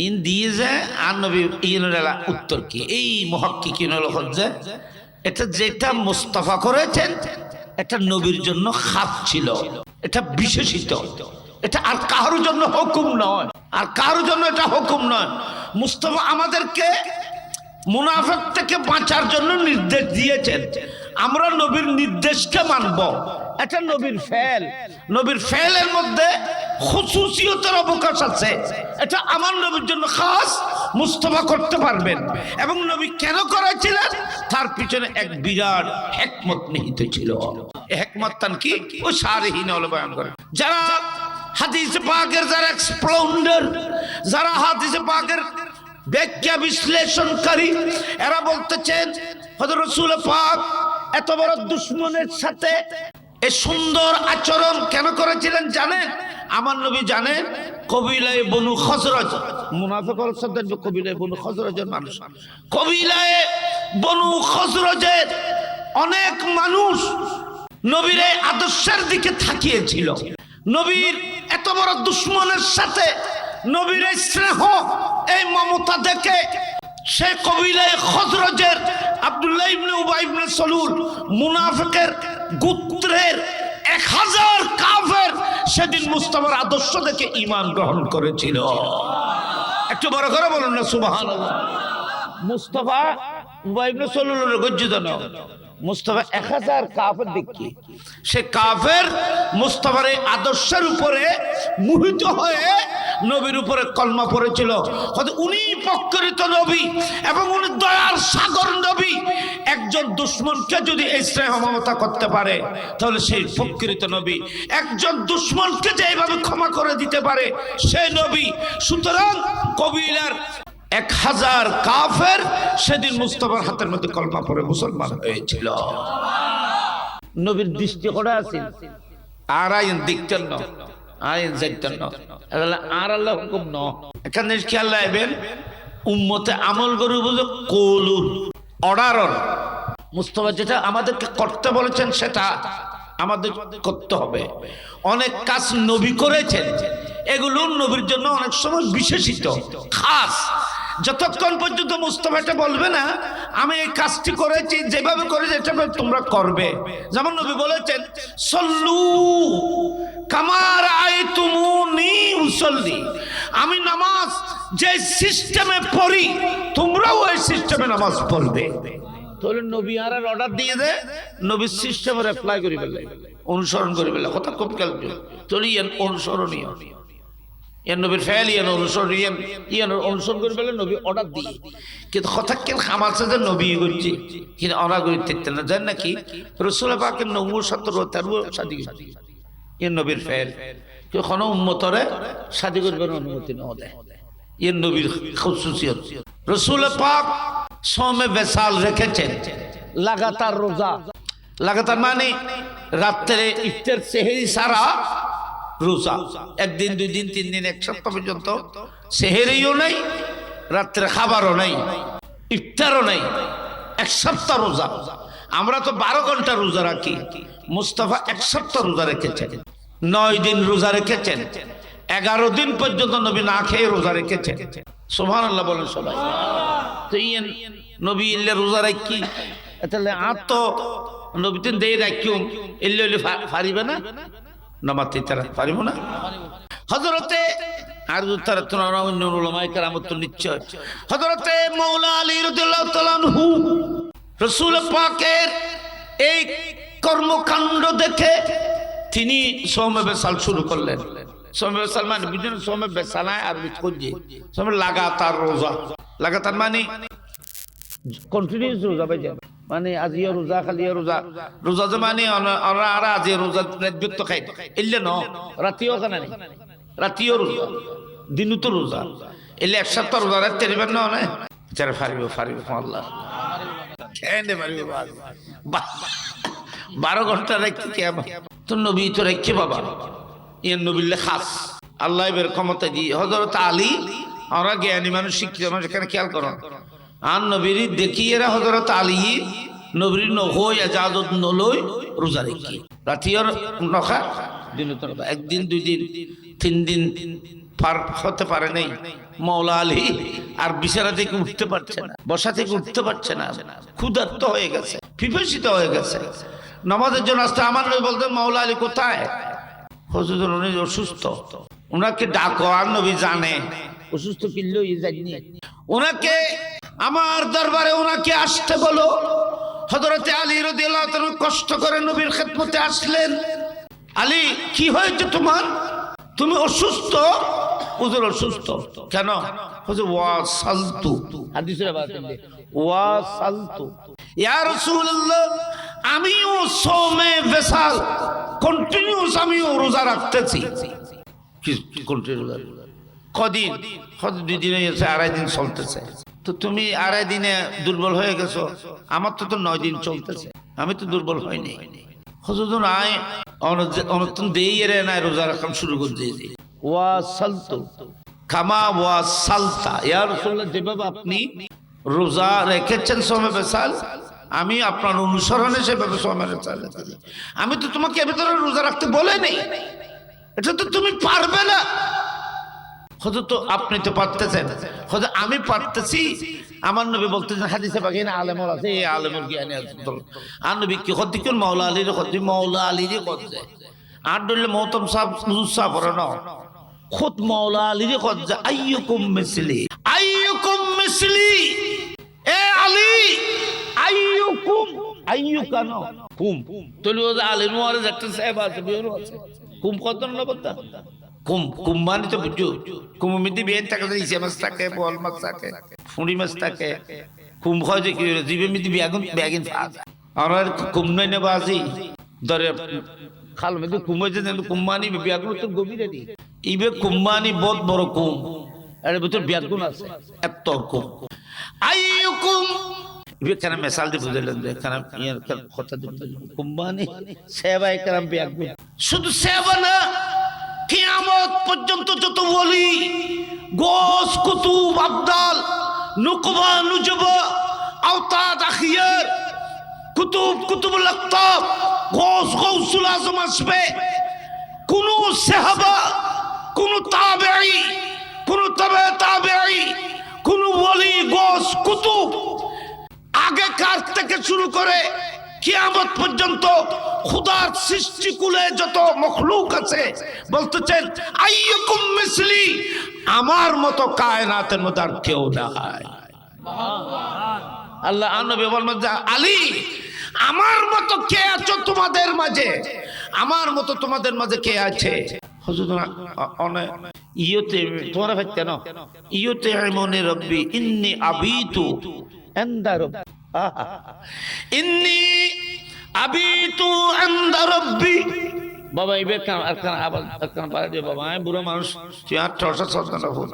ইন দিয়ে যায়। আর নবী ইনরা উত্তর কি? এই মুহাক্কিকিন হচ্ছে এটা যেটা মুস্তাফা করেছেন এটা নবীর জন্য খাস ছিল, এটা বিশেষিত, এটা আর কারোর জন্য হুকুম নয়, আর কারোর জন্য এটা হুকুম নয়। মুস্তাফা আমাদেরকে মুনাফিক থেকে বাঁচার জন্য নির্দেশ দিয়েছেন, আমরা নবীর নির্দেশকে মানব, এটা নবীর ফেল। নবীর ফেলের মধ্যে খুশুসিয়তের অবকাশ আছে, এটা আমার নবীর জন্য খাস, মুস্তাফা করতে পারবেন। এবং নবী কেন করেছিলেন তার পিছনে এক বিরাট হিকমত নিহিত ছিল। এই হিকমত তান কি ও শারহীন হলো বয়ান করে, যারা হাদিস পাকের যারা এক্সপ্লাউন্ডার, যারা হাদিস পাকের ব্যাখ্যা বিশ্লেষণকারী, এরা বলতেছেন হযরত রাসূল পাক এত বড় দুশমনের সাথে এই সুন্দর আচরণ কেন করেছিলেন জানেন? আমার নবী জানেন কবিলায়ে বনু খজরজ, মুনাফিকরা সাথে কবিলায়ে বনু খজরজের মানুষ, কবিলায়ে বনু খজরজের অনেক মানুষ নবীর এই আদর্শের দিকে তাকিয়েছিল। নবীর এত বড় দুশমনের সাথে নবীর এই স্নেহ, এই মমতা দেখে সে কবিলায়ে খজরজের আব্দুল্লাহ ইবনে উবাই ইবনে সুলুল মুনাফিকের গোত্রের 1000 কাফের সেদিন মুস্তাফার আদর্শ দেখে ঈমান গ্রহণ করেছিল। একটু বড় করে বলুন না সুবহানাল্লাহ। মুস্তাফা উবাই ইবনে সুলুলের গজ্জিত না, মুস্তাফা 1000 কাফের দেখি সে কাফের মুস্তাফার এই আদর্শের উপরে মোহিত হয়ে নবীর উপরে কলমা পড়েছিল। উনি প্রকৃত নবী এবং উনি দয়ার সাগর নবী। একজন দুশমনকে যদি এই স্নেহ মমতা করতে পারে তাহলে সেই প্রকৃত নবী। একজন দুশমনকে যে এইভাবে ক্ষমা করে দিতে পারে সেই নবী। সুতরাং কবিলার 1000 কাফের সেদিন মুস্তাফার হাতের মধ্যে কলমা পড়ে মুসলমান হয়েছিল। নবীর দৃষ্টি করে আছেন আর আইন দেখতেন না, আইন দেখতেন না, আর আল্লাহ হুকুম ন। এখানে খেয়াল রাখবেন উম্মতে আমল করে বুঝে কৌলুর অর্ডার। মুস্তাফা যেটা আমাদেরকে করতে বলেছেন সেটা আমাদের করতে হবে। অনেক কাজ নবী করেছেন, এগুলো নবীর জন্য অনেক সময় বিশেষিত খাস। যতক্ষণ পর্যন্ত মুস্তাফা এটা বলবে না আমি এই কাজটি করেছি, যেভাবে করেছি এটা তোমরা করবে। যেমন নবী বলেছেন সল্লু কামা রাআইতুমুনি উসাল্লি, আমি নামাজ যে সিস্টেমে পড়ি তোমরাও ওই সিস্টেমে নামাজ পড়বে। তাহলে নবী আর অর্ডার দিয়ে দে, নবীর সিস্টেমে অ্যাপ্লাই করি ফেলে, অনুসরণ করি ফেলে। কথা খুব খেয়াল চলি অনুসরণীয় ইয়ান নবীর ফেল ইয়ান অনুসরণ করে ফেলে নবী অর্ডার দিয়ে। কিন্তু কথা কেন খামারছে যে নবী করছি কিন্তু অনা করি দেখতে না জান নাকি রাসূল পাকের 90-70 শাদী ইয়ান নবীর ফেল কোনো উম্মতরে শাদী করবার অনুমতি না দেয়। ইয়ান নবীর খাসুসিয়ত। রাসূল পাক সোমে বেসাল রেখেছেন, লাগাতার রোজা। লাগাতার মানে রাত্রে ইফতার সেহরি সারা রোজা, একদিন 2 দিন 3 দিন 1 সপ্তাহ পর্যন্ত সেহরিও নাই, রাত্রে খাবারও নাই, ইফতারও নাই, 1 সপ্তাহ রোজা। আমরা তো 12 ঘন্টা রোজা রাখি, মুস্তাফা 1 সপ্তাহ রোজা রেখেছেন। 9 দিন রোজা রেখেছেন, 11 দিন পর্যন্ত নবী না খেয়ে রোজা রেখেছেন। সুবহানাল্লাহ বলেন সবাই। তো ইয়েন নবী ইল্লে রোজা রাখি তাহলে আর তো নবী তিন দেই রাখিও ইল্লে পারিবে না, নামাতে তারা পারিব না। হযরতে আর তারা তোমরা অন্য উলামায়ে কেরামত নিশ্চয় হযরতে মাওলা আলী রাদিয়াল্লাহু তাআলা আনহু রাসূল পাকের এই কর্মকাণ্ড দেখে তিনি সোমে বেসাল শুরু করলেন। সোমে বেসাল মানে বুঝেন, সোমে বেসালায় আরবি কইছে সোমে লাগাতার রোজা। লাগাতার মানে কন্টিনিউয়াস রোজা ভাই, মানে আজিও রোজা খালিও রোজা। রোজা যে মানে আমরা আর আজি রোজা ব্যক্ত খাই এলে ন রাতিও খানা নেই, রাতিও রোজা দিনও তো রোজা। এলে 1 সপ্তাহ রোজা রাখতে পারবেন না মানে যারা ফারিব আল্লাহ খেয়ে পারিব 12 ঘন্টা রাখতে কি তো নবী তো রেখে বাবা ইয়ে নবীলে খাস আল্লাহ এর ক্ষমতা দিয়ে। হযরত আলী আমরা জ্ঞানী মানুষ শিক্ষিত মানুষ এখানে খেয়াল করো আর নবীর দেখি এরা হযরত আলী নবীর নহই ইজাজত নলই রোজা রেখে রাতির নখা দিন তো 1 দিন 2 দিন 3 দিন পার হতে পারে নাই। মাওলা আলী আর বিছানা থেকে উঠতে পারছে না, বসা থেকে উঠতে পারছে না, ক্ষুধার্ত হয়ে গেছে, পিপাসিত হয়ে গেছে। নামাজের জন্য আসতে আমার নবী বলতেন মাওলা আলী কোথায়? হুজুর উনি অসুস্থ, উনাকে ডাকো। আর নবী জানে অসুস্থ কিল্লো জানি, উনাকে আমার দরবারে উনাকে আসতে বলো। হযরতে আলী রাদিয়াল্লাহু তাআলা কষ্ট করে নবীর খেদমতে আসলেন। আলী কি হয়েছে তোমার? তুমি অসুস্থ? হুজুর অসুস্থ কেন? হুজুর ওয়াসালতু, হাদিসের বায়াতে ওয়াসালতু ইয়া রাসূলুল্লাহ আমিও সোমে বেসাল কন্টিনিউয়াস আমিও রোজা রাখতেছি। কি কন্টিনিউ কদিন? 2 দিন হয়েছে, 2.5 দিন চলতেছে। তো তুমি 2.5 দিনে দুর্বল হয়ে গেছো, আমার তো 9 দিন চলতেছে, আমি তো দুর্বল হইনি। হুজুর নাই অনতন দেই এর না রোজা রাখা শুরু করে দিয়েছি। ওয়াসালতু কামা ওয়াসালতা ইয়া রাসূলুল্লাহ, যেভাবে আপনি রোজা রেখেছেন সোমে বেসাল আমি আপনার অনুসরণে সেভাবে সোমে বেসাল রেখেছি। আমি তো তোমাকে এ ভিতরে রোজা রাখতে বলে নেই, এটা তো তুমি পারবে না। হুজুর তো আপনি তো পারতেছেন। হুজুর আমি পারতেছি। আমার নবী বলতেছেন হাদিসে বাগিনা আলেমর আছে, এই আলেমর জ্ঞানী আছে। আর নবী কি হদি কোন মাওলা আলীর হদি, মাওলা আলীরই কদে আর দলে মহতম সাহেব হুজুর সাহেব পড়ান খুদ মাওলা আলীরই কদে আইয়ুকুম মিসলি, আইয়ুকুম মিসলি, এ আলী আইয়ুকুম আইয়ু কেন কুম তলি ও আলী নোয়ারে একটা সাহেব আছে বেরো আছে কুম কত না বলতা কুম কুম মানে তো বুঝছো কুম মিদি বেন থাকে ইসে মাছ থাকে বল মাছ থাকে ফুঁড়ি মাছ থাকে কুম হয় যে কি জিবে মিদি বেগুন বেগুন আর কুম নাই না বাজি ধরে খাল মধ্যে কুম হয়েছে কুম্বানি বেগুন তো গভীরে দি ইবে কুম্বানি বহুত বড় কুম এর ভিতর বেগুন আছে এত কুম আইয়ুকুম এখানে মিসাল দিয়ে বুঝলেন এখানে ইয়ার কথা দিতে কুম্বানি সেবায়ে کرام বেগুন শুধু সেবা না কিয়ামত পর্যন্ত যত ওলি গোস কুতুব আবদাল নুকবা নুজবা আওতাদ আখিয়ার কুতুবুল আকতাব গোস গৌসুল আজম আসবে কোন সাহাবা কোন তাবেঈ কোন তবে তাবেঈ কোন ওলি গোস কুতুব আগেকার থেকে শুরু করে কিয়ামত পর্যন্ত খোদার সৃষ্টিকুলে যত মখলুক আছে বলতেছেন আইয়ুকুম মিসলি আমার মতো কায়নাতের মধ্যে আর কেউ নাই আল্লাহ নবী বলেন আলী আমার মতো কে আছো তোমাদের মাঝে আমার মতো তোমাদের মাঝে কে আছে হুজুর অনেক ইয়তে তোমরা ভাবতে না ইয়তে মনে রব্বি ইন্নী আবিতু ইনদা রব্বি ইন্নী আবিতু ইনদা রব্বি বাবা ইবে কান আর কান আবাল কান পারে দে বাবা আমি বুড়ো মানুষ তুই আর ঠসা সদনা বল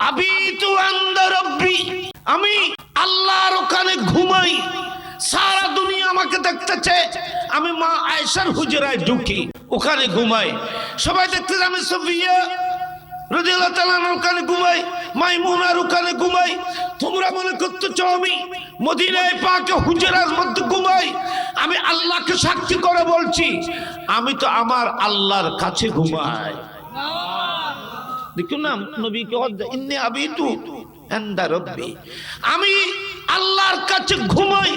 আবিতু ইনদা রব্বি আমি আল্লাহর ওখানে ঘুমাই সারা দুনিয়া আমাকে দেখতেছে আমি মা আয়েশার হুজরায় ঢুকি ওখানে ঘুমাই সবাই দেখতেছে আমি সুফিয়া রাদিয়াল্লাহু তাআলা ওখানে ঘুমাই মাইমুনার ওখানে ঘুমাই তোমরা মনে করতেছো আমি মদিনায় পাকে হুজরার মধ্যে ঘুমাই আমি আল্লাহকে সাক্ষী করে বলছি আমি তো আমার আল্লাহর কাছে ঘুমাই দেখুন না নবী কে ইন্নী আবিতু ইনদা রব্বি আমি আল্লাহর কাছে ঘুমাই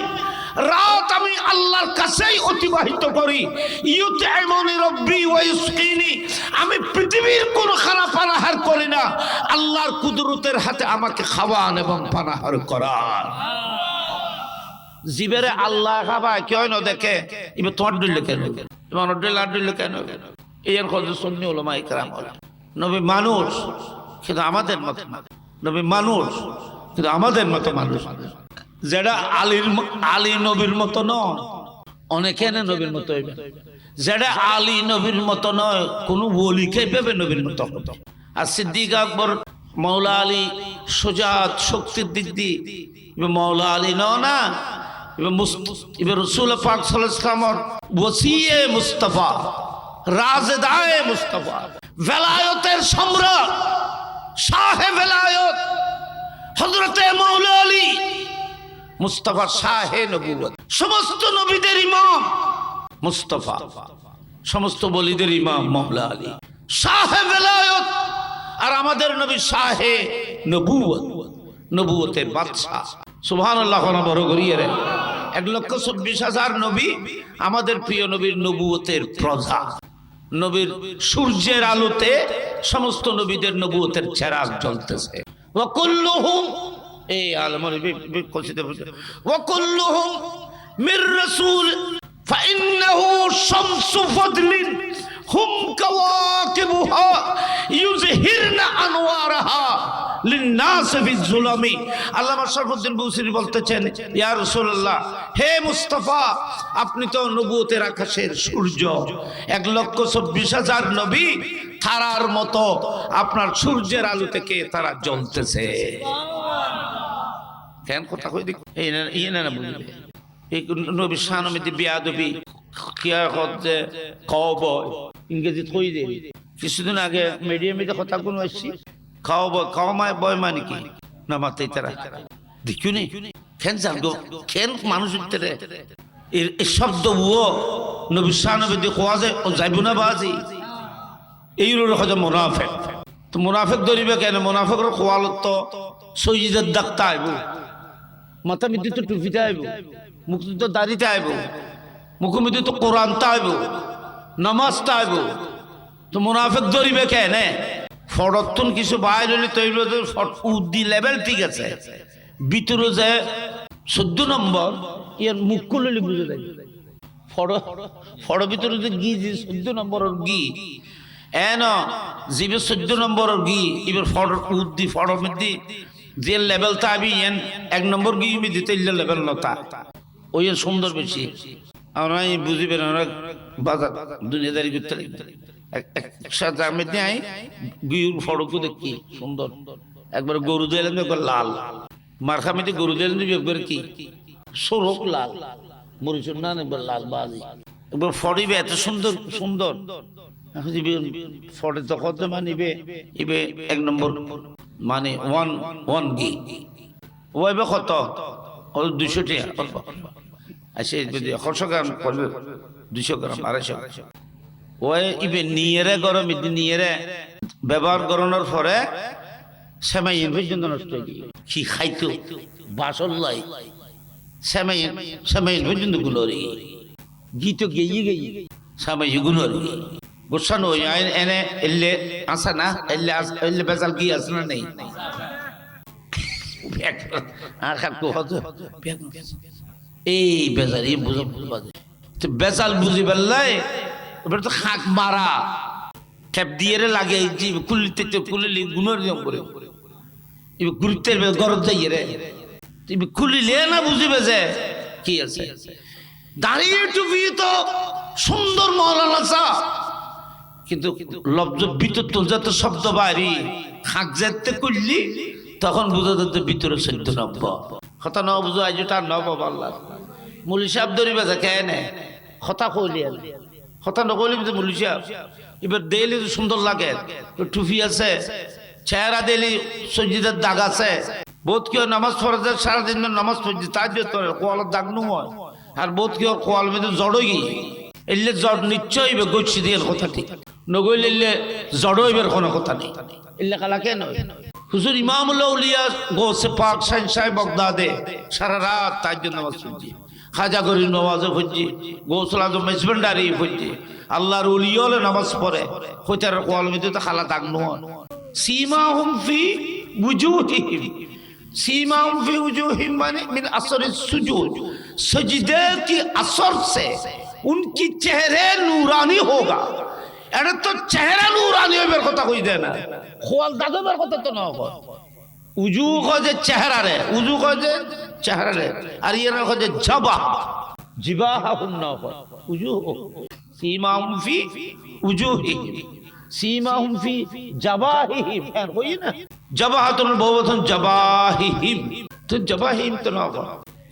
রাত আমি আল্লাহর কাছেই অতিবাহিত করি ইউতঈমুনি রব্বি ওয়া ইসকিনি আমি পৃথিবীর কোন খানা পানাহার করি না আল্লাহর কুদরতের হাতে আমাকে খাওয়ান এবং পানাহার করান জিবেরে আল্লাহ খাওয়ায় কেউ না দেখে ইবে তোমার দিল কেন তোমার দিল কেন এর কথা সুন্নি উলামায়ে কেরাম নবী মানুষ কিন্তু আমাদের মত নবী মানুষ কিন্তু আমাদের মতো মানুষ যেটা আলী নবীর মতো নয় অনেকে নবীর মতো হইবে যেটা আলী নবীর মতো নয় কোন ওলিকে পেবে নবীর মতো হতো আর সিদ্দিক আকবর মৌলা আলী সুজাত শক্তির দিক দিয়ে মৌলা আলী না এবার রসুল পাক সাল্লাল্লাহু আলাইহি ওয়াসাল্লামের ওসিয়ে মুস্তাফা রাজেদায়ে মুস্তাফা ভেলায়তের সম্রাট শাহে ভেলায়ত হযরতে মৌলা আলী মুস্তাফা শাহে নবুয়ত সমস্ত নবীদের ইমাম মুস্তাফা সমস্ত ওলিদের ইমাম মৌলা আলী শাহে ভেলায়ত আর আমাদের নবী শাহে নবুয়ত নবুয়তের বাদশা সুবহানাল্লাহ বড় করিয়ে রে 1,24,000 নবী আমাদের প্রিয় নবীর নবুয়তের প্রজা নবীর সূর্যের আলোতে সমস্ত নবীদের নবুয়তের চেরাগ জ্বলতেছে ওয়া কুল্লুহুম এই আলমর বিকশিত ওয়া কুল্লুহুম মির রাসূল ফাইন্নাহু শামসু ফাদলিন হুম কাওয়াকিবুহা ইউযহিরনা আনওয়ারাহা লিন্নাস ফিয-যুলামি আল্লামা শরফুদ্দীন বুসরি বলতেছেন ইয়া রাসূলুল্লাহ হে মুস্তাফা আপনি তো নবুয়তের আকাশের সূর্য 1,24,000 নবী তারার মতো আপনার সূর্যের আলো থেকে তারা জ্বলতেছে কেন কথা কই দেখ এই না বুঝবে এই নবী শানমিতি বিয়াদবি কিয়া হচ্ছে কওবয় ইংরেজি কই দে কিছুদিন আগে মিডিয়ামে কথা কোন আসছি কওবয় কওমায় বয় মানে কি না মাতে তারা দেখুনি কেন জানগো কেন মানুষ ভিতরে এই শব্দ ও নবী শানমিতি কোয়া যায় ও যাইব না বাজি এই হলো হযরত মুনাফিক তো মুনাফিক ধরিবে কেন মুনাফিকের কোয়ালত তো সৈয়দের দাক্তা আইব মাথা মিদি তো টুপিতে আইব মুখ তো দাড়িতে আইব মুখ মিদি তো কোরআনতে আইব নামাজতে আইব তো মুনাফিক ধরিবে কেন ফরতুন কিছু বাইরে হলে তৈরি উদ্দি লেভেল ঠিক আছে ভিতরে যে 14 নম্বর ইয়ার মুখ খুললে বুঝে যায় ফড় ভিতরে যে ঘি যে 14 নম্বরের ঘি এন জিবে 14 নম্বরের ঘি এবার ফড় উদ্দি ফড় মধ্যে যে লেভেল তা আমি এক নম্বর ঘি মি দিতে লেভেল নতা ওই সুন্দর বেশি আমরা বুঝিবেন আমরা বাজার দুনিয়াদারি করতে একসাথে আমি দেয় গিউর ফড়কও দেখি সুন্দর একবার গরু দিলেন একবার লাল মারখামিতে গরু দিলেন একবার কি সরক লাল মরিচুর না একবার লাল বাজি একবার ফড়িবে এত সুন্দর সুন্দর ফড়ে তখন মানিবে ইবে এক নম্বর মানে ওয়ান গি ওইবে কত 200 টাকা আচ্ছা 100 গ্রাম করবে 200 গ্রাম 250 ওই ইবে নিয়েরে গরম ইদি নিয়েরে ব্যবহার করানোর পরে সেমাইন পর্যন্ত নষ্ট হয়ে গিয়ে কি খাইতো বাসল লাই সেমাইন পর্যন্ত গুলোরি গীত গেয়ে সেমাই গুলোরি গোসানো এনে এলে আসে না এলে বেজাল কি আছে না নেই আর খাকু হতো এই বেজাল এই বুঝা বেজাল বুঝি বেললাই এবার তো খাক মারা খেপ দিয়ে লাগে কুলিতে কুলিলি গুণের নিয়ম করে এবার গুরুত্বের গরম যাইয়ে রে খুলিলে না বুঝিবে যে কি আছে দাঁড়িয়ে টুপি তো সুন্দর মহলানা চা কিন্তু লব্জ ভিতর তো যত শব্দ বাড়ি খাক যেতে করলি তখন বুঝা যেত ভিতরে 14 নম্বর কথা ন বুঝো আজ তার নব আল্লাহ মুলি সাহেব ধরিবে যে কেন কথা কইলি কথা নকলি মুলি সাহেব এবার দেলি সুন্দর লাগে টুপি আছে চেহারা দিলি সজ্জিদের দাগ আছে বহুত কেউ নামাজ পড়ে সারাদিন নামাজ পড়ছি তার কোয়ালের দাগ নু হয় আর বহুত কেউ কোয়াল মধ্যে জড়ই এলে জড় নিশ্চয় গচ্ছি দিয়ে কথা ঠিক নগইলে এলে জড়ইবের কোনো কথা নেই এলে কালা কেন হুজুর ইমামুল্লাহ উলিয়া গোসে পাক শাইন সাহেব বাগদাদে সারা রাত তাজ্জুদ নামাজ পড়ছি খাজা গরিব নওয়াজে পড়ছি গৌসুল আজম মেজবান্ডারি পড়ছি আল্লাহর উলিয়লে নামাজ পড়ে কইতার কোয়াল মধ্যে তো খালা দাগ নু হয় सीमाहुम फी वुजूहिहिम सीमाहुम फी वुजूहिहिम माने मिन असर सुजूद सजदे की असर से उनकी चेहरे नूरानी होगा এটা তো চেহারা নূরানি হইবার কথা কই দেয় না খোয়াল দাগবার কথা তো না হয় উজু কয় চেহারা রে উজু কয় চেহারা রে আর ইয়ার কয় জবা জিবাহুম না হয় উজু सीमाहुम फी वुजूहिहिम सीमाहुम फी जबाहिहिम यार होई ना जबाहतुल बहुवतन जबाहिहिम तो जबाहिम तो ना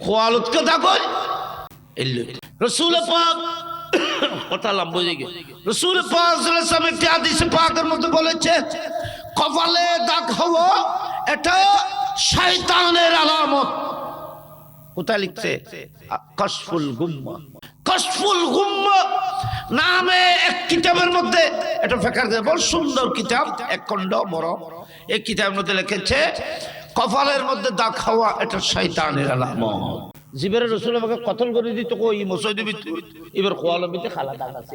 ख्वालत का देखो इल्ले रसूल पाक কথা লম্বা হয়ে গেছে রাসূল পাক সাল্লাল্লাহু আলাইহি ওয়াসাল্লাম একটি হাদিসে পাকের মধ্যে বলেছে কপালে দাগ হওয়া এটা শয়তানের আলামত কোথায় লিখছে কাশফুল গুম্মা নামে এক কিতাবের মধ্যে এটা ফিকর দিয়ে বড় সুন্দর কিতাব এক খণ্ড বড় এই কিতাবের মধ্যে লিখেছে কপালের মধ্যে দাগ হওয়া এটা শয়তানের আলামত জিবরে রাসূল আমাকে কতল করে দিত কই মসজিদে ভিতর এবার খোয়ালো ভিতরে খালা দাগ আছে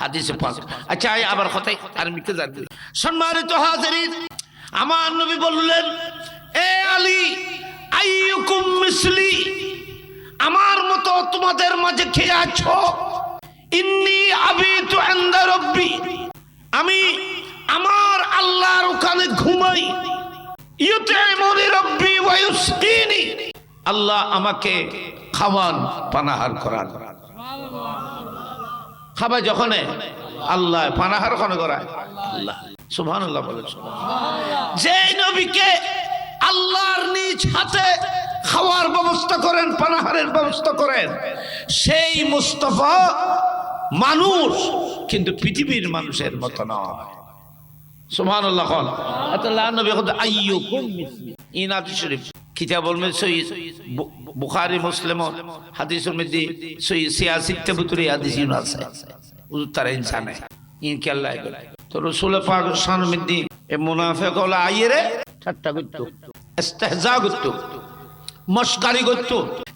হাদিসে পাক আচ্ছা আবার কথাই আর মিকে জানতে সম্মানিত হাজিরিন আমার নবী বললেন এ আলী আইয়ুকুম মিসলি আমার মতো তোমাদের মাঝে কে আছো ইন্নী আবিতু ইনদা রাব্বি আমি আমার আল্লাহর ওখানে ঘুমাই ইউতিমুনি রাব্বি ওয়া ইউসকিনি আল্লাহ আমাকে খাওয়ান পানাহার করান খাবার যখন আল্লাহ পানাহার ওখানে করায় আল্লাহ সুবহানাল্লাহ বলেন যে নবীকে আল্লাহর নিজ হাতে খাওয়ার ব্যবস্থা করেন পানাহারের ব্যবস্থা করেন সেই মুস্তাফা মানুষ কিন্তু পৃথিবীর মানুষের মত নয় সুবহানাল্লাহ আল্লাহ নবী কত আইয়ুকুম মিসলি ইনাত শরীফ কিতাবুল সহিহ বুখারী মুসলিম হাদিসের মধ্যে সহিহ 86 তে ভিতরে হাদিস আছে হুজুর তার ইনসান ইনকে আল্লাহ তো রাসূল পাক শানের মধ্যে এই মুনাফিক হলো আইরে ঠাট্টা করত ইস্তেহজা করত মশকারি করত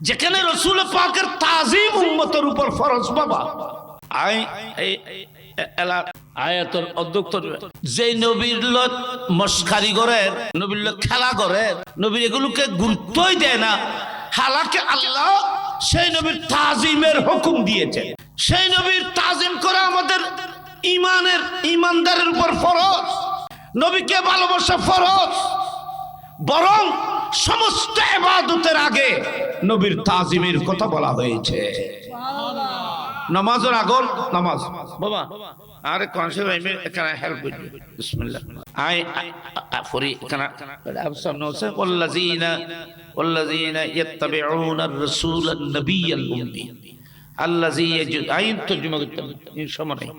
যেখানে রাসূল পাকের তাজিম উম্মতের উপর ফরজ বাবা আয়াতের অধ্যক্ষ যে নবীর লোক মশকারি করে নবীর লোক খেলা করে নবীর এগুলোকে গুরুত্বই দেয় না হালাকে আল্লাহ সেই নবীর তাজিমের হুকুম দিয়েছে। সেই নবীর তাজিম করা আমাদের ইমানদারের উপর ফরজ। নবীকে ভালোবাসা ফরজ, বরং সমস্ত ইবাদতের আগে নবীর তাজিমের কথা বলা হয়েছে। নামাজের আগর নামাজ বাবা আরে কনসে ভাইমে এখানে হেল্প করি বিসমিল্লাহ আই ফরি এখানে আফসান নসে ওয়াল্লাযিনা ইয়াত্তাবিউনা আর-রাসূলা আন-নাবিয়্যাল উম্মি আল্লাযী ইয়াজুদ আইন তরজমা করতে সময় নাই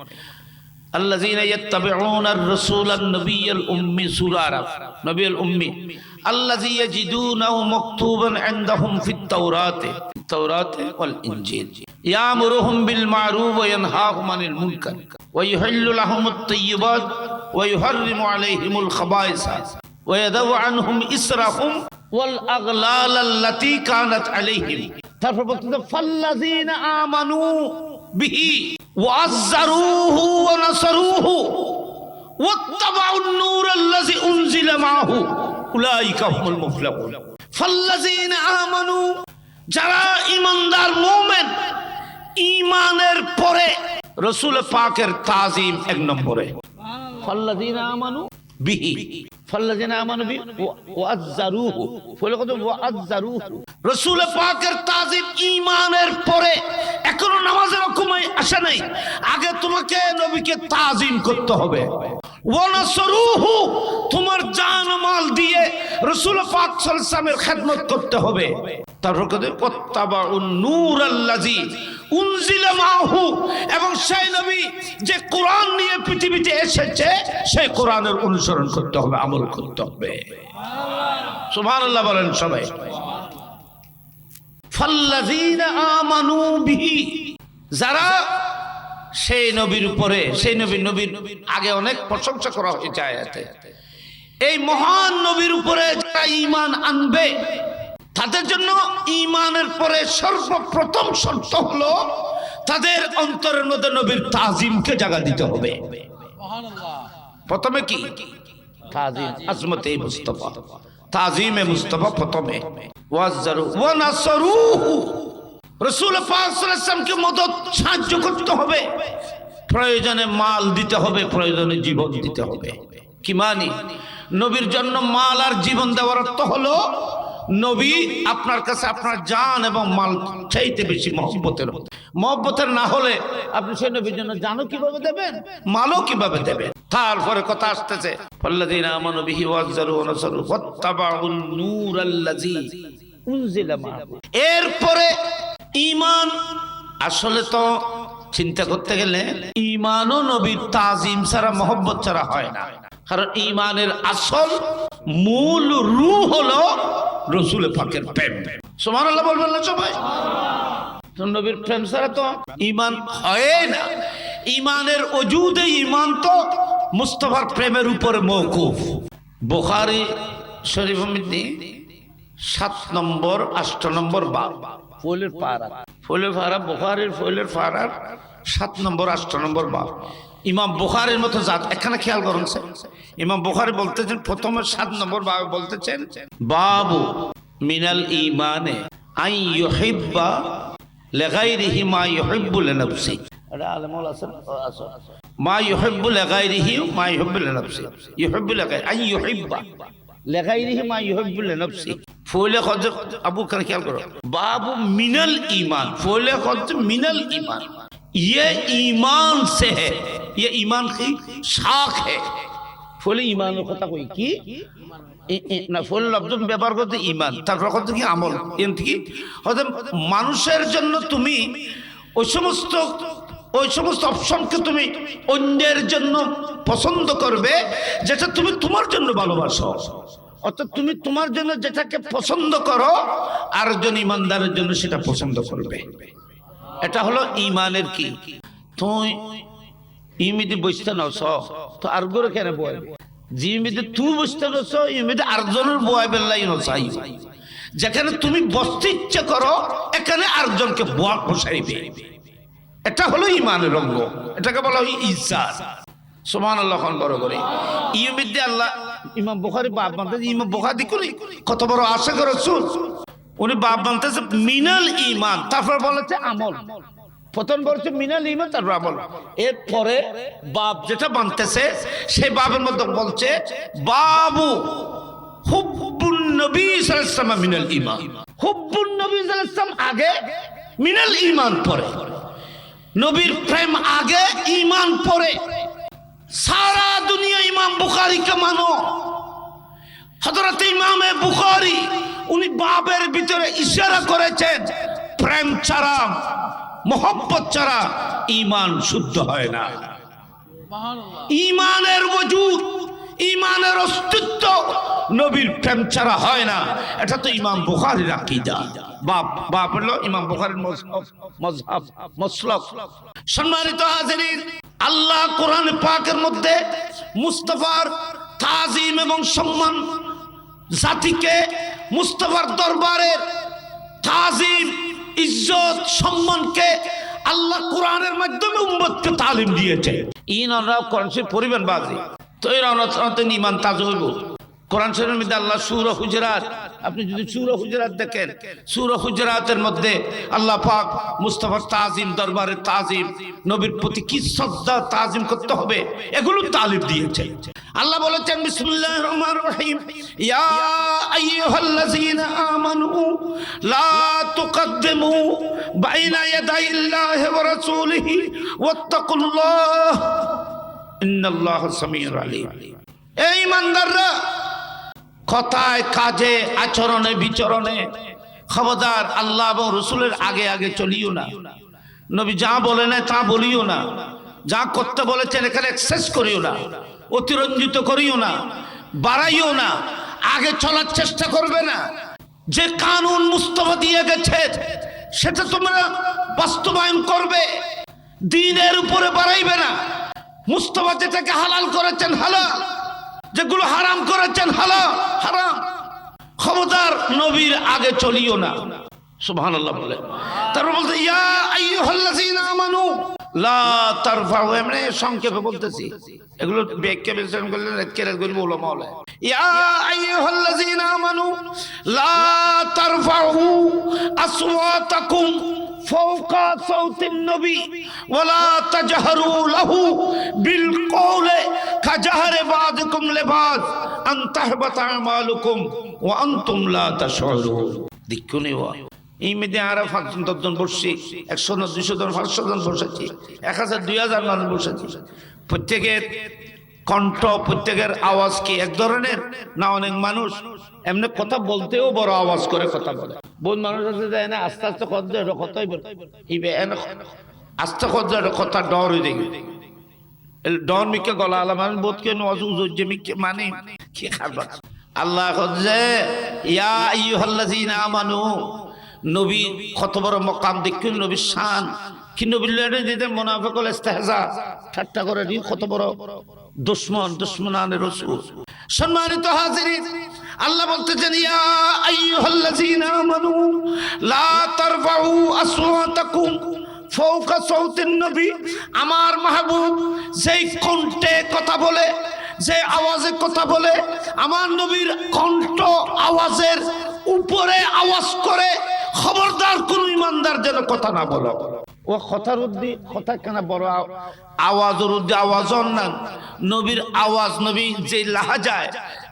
الذين يتبعون الرسول النبي الأمي سورة عرف نبي الأمي الذي يجدونه مكتوبا عندهم في التوراة والإنجيل يأمرهم بالمعروف وينهاهم عن المنكر ويحل لهم الطيبات ويحرم عليهم الخبائث ويدع عنهم إسرهم والأغلال التي كانت عليهم فالذين آمنوا به وعزروه ونصروه واتبعوا النور الذي أنزل معه أولئك هم المفلحون فالذين آمنوا যারা ঈমানদার মুমিন ঈমানের পরে রাসূল পাকের তাজিম এক নম্বরে ফাল্লাযিনা আমানু বিহি ফাল্লাযিনা আমানু বি ওয়াজ্জারুহু ওয়াজ্জারুহু রাসূল পাকের তাজিম ঈমানের পরে এখনো নামাজের হুকুমে আসে নাই। আগে তোমাকে নবীকে তাজিম করতে হবে। ওয়ানাসরুহু তোমার জান মাল দিয়ে রাসূল পাক সাল্লাল্লাহু আলাইহি ওয়াসাল্লামের খিদমত করতে হবে। তারপর কদে ওয়াত্তাবাউন নূরাল্লাযী উনজিলা মাহু এবং সেই নবী যে কোরআন নিয়ে পৃথিবীতে এসেছে সেই কোরআনের অনুসরণ করতে হবে, আমল করতে হবে। সুবহানাল্লাহ বলেন সবাই। ফাল্লাযীনা আমানু বিহি যারা সেই নবীর উপরে সেই নবীর আগে অনেক প্রশংসা করা হয়েছে আয়াতে। এই মহান নবীর উপরে যারা ঈমান আনবে তাদের জন্য ঈমানের পরে সর্বপ্রথম শর্ত হলো তাদের অন্তরের মধ্যে নবীর তাজিমকে জায়গা দিতে হবে। প্রথমে কি তাজিম আজমতে মুস্তাফা, তাজিমে মুস্তাফা প্রথমে। ওয়াজ্জারু ওয়া নাসরুহু রাসূল পাক সাল্লাল্লাহু আলাইহি ওয়াসাল্লামকে মদদ সাহায্য করতে হবে, প্রয়োজনে মাল দিতে হবে, প্রয়োজনে জীবন দিতে হবে। কি মানে নবীর জন্য মাল আর জীবন দেওয়ার অর্থ হলো নবী আপনার কাছে আপনার জান এবং মাল চাইতে বেশি মহব্বতের না হলে আপনি সেই নবীর জন্য জানও কিভাবে দেবেন, মালও কিভাবে দেবেন। তারপরে কথা আসতেছে ফাল্লাযীনা আমানু বিহি ওয়াজ্জারু ওয়া নাসারু ওয়াত্তাবাউন নূরাল্লাযী উনজিলা মাহু। এরপরে ঈমান আসলে তো চিন্তা করতে গেলে ঈমানও নবীর তাজিম ছাড়া মহব্বত ছাড়া হয় না। কারণ ঈমানের আসল মূল রূহ হলো রাসূল পাকের প্রেম। সুবহানাল্লাহ বলবেন না সবাই? নবীর প্রেম ছাড়া তো ঈমান হয় না। ঈমানের ওজুদে ঈমান তো মুস্তাফার প্রেমের উপরে মওকুফ। বুখারী শরীফের মধ্যে 7 নম্বর 8 নম্বর বাব ফুলের পারা বুখারীর ফুলের পারার 7 নম্বর 8 নম্বর বাব। ইমাম বুখারীর মতো জাত এখানে খেয়াল করুন। ইমাম বুখারী বলতেছেন প্রথমে 7 নম্বর বাবে বলতেছেন বাবু মিনাল ঈমানে আই ইউহিব্বা লিগাইরিহি মা ইউহিব্বু লিনাফসি। এটা আলেমুল আসল মা ইউহিব্বু লিগাইরিহি মা ইউহিব্বু লিনাফসি। ইউহিব্বু লিগাইরি আই ইউহিব্বা লিগাইরিহি মা ইউহিব্বু লিনাফসি। ফলে কত আবু খান খেয়াল করো বাবু মিনাল ঈমান। ফলে কত মিনাল ঈমান, ये ईमान से है, ये ईमान की शाख है। फुल ईमान কথা কই কি না ফুল লফজ ব্যবহার করতে ঈমান, তারপর কত কি আমল। এমন কি হয়তো মানুষের জন্য তুমি ওই সমস্ত অপশনকে তুমি অন্যের জন্য পছন্দ করবে যেটা তুমি তোমার জন্য ভালোবাসো। অর্থাৎ তুমি তোমার জন্য যেটাকে পছন্দ করো আরেকজন ঈমানদারের জন্য সেটা পছন্দ করবে। এটা হলো ঈমানের কি। তুই ইমিদি বসতে নস তো আর গরে কেন বয় জিমিদি তুই বসতে নস ইমিদি আরেকজনের বয় বেলাই নসাই। যেখানে তুমি বসতে ইচ্ছে করো এখানে আরেকজনকে বসাইবে। এটা হলো ঈমানের রঙ্গ, এটাকে বলা হয় ঈসান। সুবহানাল্লাহ খান বড় করে ইমিদি আল্লাহ ইমাম বুখারী বাপ মানে ইমাম বুখারী করি কত বড় আশিক রাসূল। উনি বাপ বলতেছে মিনাল ঈমান, তারপর বলেছে আমল। প্রথম বলছে মিনাল ঈমান, তারপর আমল। এরপরে বাপ যেটা বানতেছে সেই বাবের মধ্যে বলছে বাবু হুব্বুন নবী সাল্লাল্লাহু আলাইহি ওয়াসাল্লাম মিনাল ঈমান। হুব্বুন নবী সাল্লাল্লাহু আলাইহি ওয়াসাল্লাম আগে, মিনাল ঈমান পরে। নবীর প্রেম আগে, ঈমান পরে। সারা দুনিয়া ইমাম বুখারীকে মানো। হযরত ইমামে বুখারী উনি বাবের ভিতরে ইশারা করেছেন প্রেম ছাড়া, মোহব্বত ছাড়া ঈমান শুদ্ধ হয় না। ঈমানের ওজুদ, ঈমানের অস্তিত্ব নবীর প্রেম ছাড়া হয় না। এটা তো ইমাম বুখারীর আকীদা। বাপ হলো ইমাম বুখারীর মাযহাব, মাসলাক। সম্মানিত হাজিরিন, আল্লাহ কোরআন পাকের মধ্যে মুস্তাফার তাজিম এবং সম্মান, জাতিকে মুস্তাফার দরবারের তাজিম, ইজ্জত, সম্মানকে আল্লাহ কোরআনের মাধ্যমে উম্মতকে তালিম দিয়েছে। ইনারা কোরআন শরীফ পড়িবেন বাজি, তো এর অনথন ঈমান তাজ হইব। কোরআন শরীফের মধ্যে আল্লাহ সূরা হুজুরাত, আপনি যদি সূরা হুজুরাত দেখেন, সূরা হুজুরাতের মধ্যে আল্লাহ পাক মুস্তাফার তাজিম, দরবারের তাজিম, নবীর প্রতি কি শ্রদ্ধা তাজিম করতে হবে এগুলো তালিম দিয়েছে। আল্লাহ বলেছেন বিসমিল্লাহির রহমানির রহিম, ইয়া আইয়ুহাল্লাযীনা আমানু লা তুকদ্দিমু বাইনা ইয়াদাইল্লাহি ওয়া রাসূলিহি ওয়াত্তাকুল্লাহ ইন্নাল্লাহা সামিউন আলীম। এই ইমানদাররা, কথায়, কাজে, আচরণে, বিচরণে খবরদার আল্লাহ এবং রসুলের আগে আগে চলিও না। নবী যা বলে না তা বলিও না। যা করতে বলেছেন এখানে এক্সেস করিও না, অতিরঞ্জিত করিও না, বাড়াইও না, আগে চলার চেষ্টা করবে না। যে কানুন মুস্তাফা দিয়ে গেছে সেটা তোমরা বাস্তবায়ন করবে, দ্বীনের উপরে বাড়াইবে না। মুস্তাফা যেটাকে হালাল করেছেন হালাল, যেগুলো হারাম করেছেন হালাল হারাম। খবরদার নবীর আগে চলিও না। সুবহানাল্লাহ বলে। তারপর বলতে ইয়া আইয়ুহাল্লাযীনা আমানু লা তারফাউ, এমনি সংক্ষেপে বলতেছি, এগুলো ব্যাখ্যা বিশ্লেষণ করলে কেরাত গরিব উলামা বলে। ইয়া আইয়ুহাল্লাযীনা আমানু লা তারফাউ আসওয়াতাকুম ফাওকা সাওতিন নবী ওয়ালা তাজহারু লাহু বিল কওলি কাজহারি বাযুকুম লিবাস আন তাহবাতা আমালুকুম ওয়া আনতুম লা তাশউরুন। দেখুনি ওয়া এই মেয়েদের আরো 5-10 জন বসছি, 100 জন, 200 জন, 500 জন বসেছি, 1000, 2000 মানুষ বসেছি। প্রত্যেকের কণ্ঠ, প্রত্যেকের আওয়াজ কি এক ধরনের না? অনেক মানুষ এমনি কথা বলতেও বড় আওয়াজ করে কথা বলে। বহুত মানুষ আছে যায় না, আস্তে আস্তে কথা কথাই বলে, আস্তে কথা ডর হয়ে দেখে ডর মিকে গলা আলা মানে বোধ কে নজ মিকে মানে কি খাবার। আল্লাহ যে ইয়া আইয়ুহাল্লাযীনা আমানু, নবী কত বড় মকাম দেখুন, নবীর শান কি। নবীর লড়ে দিতে মুনাফিকুল ইস্তেহজা ঠাট্টা করে নি, কত বড় দুশমন, দুশমনানে রাসূল। সম্মানিত হাজিরিন, আল্লাহ বলতেছেন ইয়া আইয়ুহাল্লাযীনা আমানু লা তারফাউ আসওয়াতাকুম ফাওকা সাওতিন নবী। আমার মাহবুব যেই কণ্ঠে কথা বলে, যে আওয়াজে কথা বলে, আমার নবীর কণ্ঠ আওয়াজের উপরে আওয়াজ করে, খবরদার কোন ইমানদার যেন কথা না বলো। ও কথার উদ্দি কথা কেন বড় আওয়াজের উদ্দি আওয়াজ না, নবীর আওয়াজ, নবী যে লাহাজায়,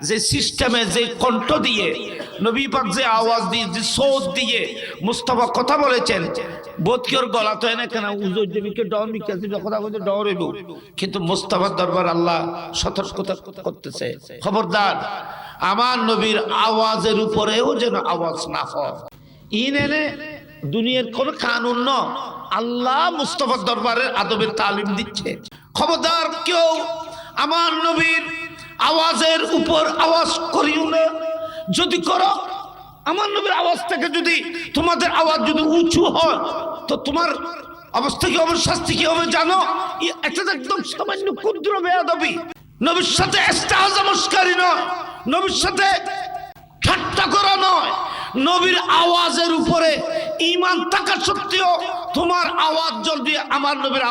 যে সিস্টেমে, যে কণ্ঠ দিয়ে নবী পাক যে আওয়াজ দিয়ে, যে সৌদ দিয়ে মুস্তাফা কথা বলেছেন, বোধকের গলা তো এনে কেন উজুকে ডর মিকে কথা বলতে ডর হইব, কিন্তু মুস্তাফার দরবার আল্লাহ সতর্কতা করতেছে, খবরদার আমার নবীর আওয়াজের উপরেও যেন আওয়াজ না হয়। ইনে দুনিয়ার কোন কানুন ন, আল্লাহ মুস্তাফার দরবারের আদবের তালিম দিচ্ছে। খবরদার কেউ আমার নবীর আওয়াজের উপর আওয়াজ করিও না। যদি করো, আমার নবীর আওয়াজ থেকে যদি তোমাদের আওয়াজ যদি উঁচু হয়, তো তোমার অবস্থা কি হবে, শাস্তি কি হবে জানো? এটা একদম সামান্য ক্ষুদ্র বেয়াদবি। নবীর সাথে ইস্তেহজা মস্কারি নয়, নবীর সাথে ঠাট্টা করা নয়, নবীর আওয়াজের উপরে ঈমান থাকা সত্ত্বেও তোমার আওয়াজ যদি আমার নবীর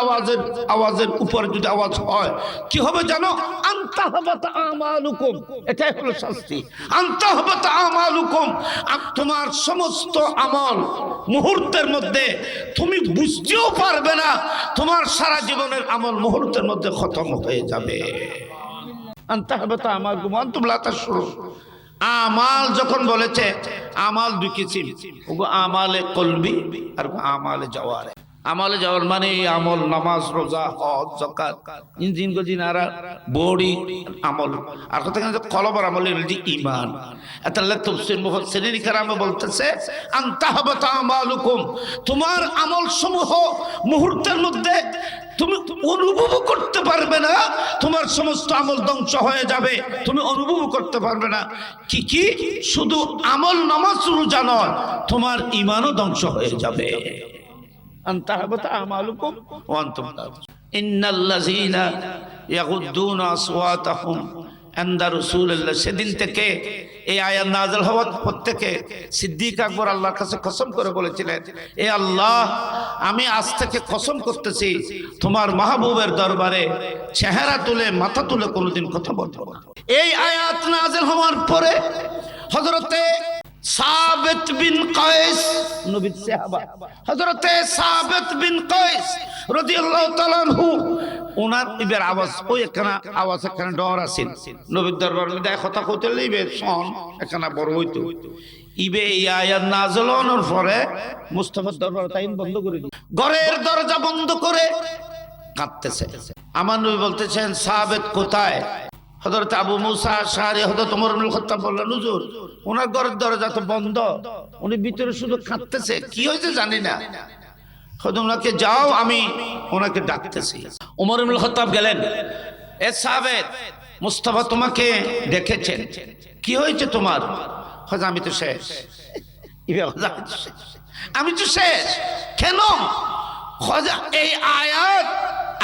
আওয়াজের উপরে যদি আওয়াজ হয়, কি হবে জানো? আনতাহবাতা আমালুকুম, এটাই হলো শাস্তি। আনতাহবাতা আমালুকুম, তোমার সমস্ত আমল মুহূর্তের মধ্যে তুমি বুঝতেও পারবে না, তোমার সারা জীবনের আমল মুহূর্তের মধ্যে খতম হয়ে যাবে। আনতাহবাতা আমালুকুম ওয়া আনতুম লা তাশউরুন। আমাল যখন বলেছে, আমাল দুই কিসিম, আমালে কলবি আর আমালে জাওয়ারে। আমালে জাওয়ার মানে আমল, নামাজ, রোজা, হজ, যাকাত, ইনজিন গজিনারা বডি আমল। আর কথা কেন কলবের আমল এটি ঈমান। আল্লাহ তাফসীর মুফাসসিরিন کرام বলতেছে আনতাহবাতা আমালুকুম, তোমার আমল সমূহ মুহূর্তের মধ্যে তুমি অনুভব করতে পারবে না, তোমার সমস্ত আমল ধ্বংস হয়ে যাবে, তুমি অনুভব করতে পারবে না। কি কি? শুধু আমল নামাজ রোজা নয়, তোমার ঈমানও ধ্বংস হয়ে যাবে। আনতাহবাতা আমালুকুম ওয়া আনতুম লা তাশউরুন। ইন্নাল্লাযীনা ইয়াগুদ্দুনা আসওয়াতাহুম ইনদা রাসূলিল্লাহ। সেদিন থেকে এই আয়াত নাযিল হওয়ার পর থেকে সিদ্দিক আকবর আল্লাহর কাছে কসম করে বলেছিলেন, এ আল্লাহ, আমি আজ থেকে কসম করতেছি তোমার মাহবুবের দরবারে চেহারা তুলে মাথা তুলে কোনোদিন কথা বলবো না। এই আয়াত নাযিল হওয়ার পরে হযরতে সাবিত বিন কায়েস, নবীর সাহাবা, হযরতে সাবিত বিন কায়েস রাদিয়াল্লাহু তাআলা আনহু, ওনার ইবের আওয়াজ, ওই একখানা আওয়াজ, একখানা ডর আছে নবীর দরবার মধ্যে কথা কইতে লইবে শোন, একখানা বড় হইতো ইবে। এই আয়াত নাযিল হওয়ার পরে মুস্তাফার দরবার তাইন বন্ধ করে দিল, ঘরের দরজা বন্ধ করে কাঁদতেছে। আমার নবী বলতেছেন, সাবিত কোথায়? হযরত আবু মুসা আশআরী, হযরত ওমর ইবনে খাত্তাব বললেন, হুজুর ওনার ঘরের দরজা তো বন্ধ, উনি ভিতরে শুধু কাঁদতেছে, কি হয়েছে জানি না। ওনাকে যাও, আমি ওনাকে ডাকতেছি। ওমর ইবনে খাত্তাব গেলেন, এ সাবিত, মুস্তাফা তোমাকে ডেকেছেন, কি হয়েছে তোমার? আমি তো শেষ, আমি তো শেষ। কেন? এই আয়াত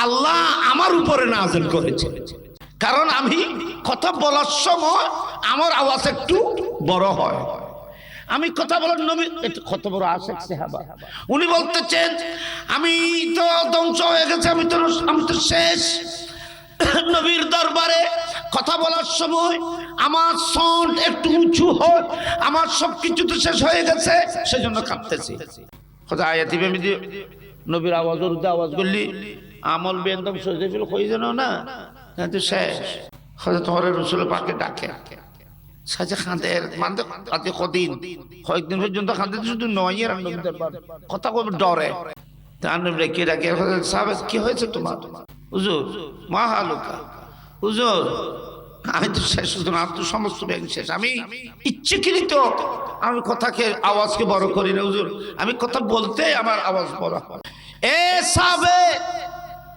আল্লাহ আমার উপরে নাযিল করেছে, কারণ আমি কথা বলার সময় আমার আওয়াজ একটু বড় হয়। আমি কথা বলার নবী কত বড় আশেক সাহাবা, উনি বলতেছেন আমি তো ধ্বংস হয়ে গেছে, আমি তো শেষ। নবীর দরবারে কথা বলার সময় আমার সাউন্ড একটু উঁচু হয়, আমার সবকিছু তো শেষ হয়ে গেছে, সেজন্য কাঁদতেছি। কথা আয়াতি বেমিদি নবীর আওয়াজের উদ্দে আওয়াজ করলি আমল বেন্দম সজে ফেল কই জানো না, তো শেষ। হযরত ওমর রাসূল পাকে ডাকে, সাজে খাঁদের মানতে আজকে কদিন কয়েকদিন পর্যন্ত খাঁদে, শুধু নয় আর নবীর দরবার কথা কবে ডরে। তার নবী রেখে ডাকে, সাহাবা কি হয়েছে তোমার? হুজুর মা হালুকা, হুজুর আমি তো শেষ, হুজুর আমি তো সমস্ত ব্যাংক শেষ। আমি ইচ্ছাকৃত আমি কথাকে আওয়াজকে বড় করি না হুজুর, আমি কথা বলতে আমার আওয়াজ বড় হয়। এ সাহাবে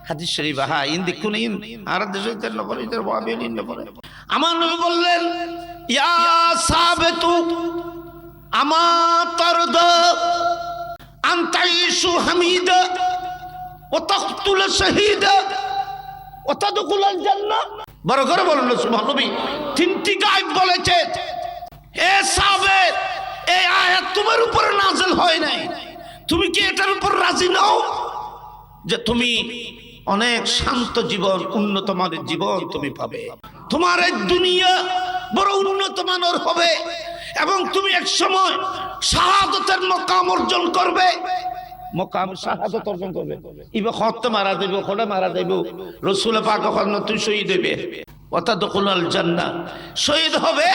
হাদিস শরীফ, হ্যাঁ ইন দেখুন, ইন আর দেশে নবর ইদের ওয়াবিন ইন নবর। আমার নবী বললেন, ইয়া সাবিতু আমা তারদা আন তাইশু হামিদা ওয়া তাকতুল শাহীদা ওয়া তাদখুলুল জান্নাহ। বড় করে বলুন সুবহান। নবী তিনটি গায়েব বলেছে, এ সাবিত, এই আয়াত তোমার উপরে নাযিল হয় নাই, তুমি কি এটার উপর রাজি নও যে তুমি অনেক শান্ত জীবন, উন্নত মানের জীবন তুমি পাবে, তোমার এই দুনিয়া বড় উন্নত মানের হবে এবং তুমি এক সময় শাহাদাতের মাকাম অর্জন করবে, মাকাম শাহাদাত অর্জন করবে। ইবে খত মারা দেব, খোড়া মারা দেব, রাসূল পাক কখন তুই শহীদ হবে, ওয়াতাদখুলুল জান্নাহ, শহীদ হবে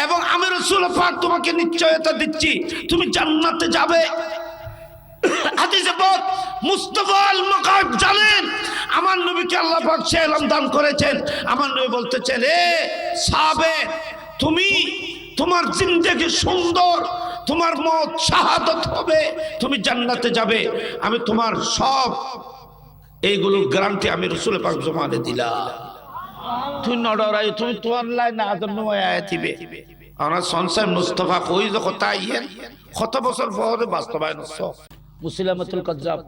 এবং আমি রাসূল পাক তোমাকে নিশ্চয়তা দিচ্ছি তুমি জান্নাতে যাবে। হাদিসে পাক মুস্তাফা আল মাকাব জানেন আমার নবীকে আল্লাহ পাক সে ইলম দান করেছেন। আমার নবী বলতেছেন, এ সাহাবে, তুমি তোমার জিন্দেগি সুন্দর, তোমার মত শাহাদাত হবে, তুমি জান্নাতে যাবে, আমি তোমার সব এইগুলো গ্যারান্টি আমি রাসূল পাক জমানে দিলাম। তুই নডরাই, তুমি তোমার লাইন আদম আয়াতিবে আমরা সংসার মুস্তাফা কই যে কথা ইয়েন কত বছর পরে বাস্তবায়ন হচ্ছে। মুসলিমাতুল কাজ্জাব,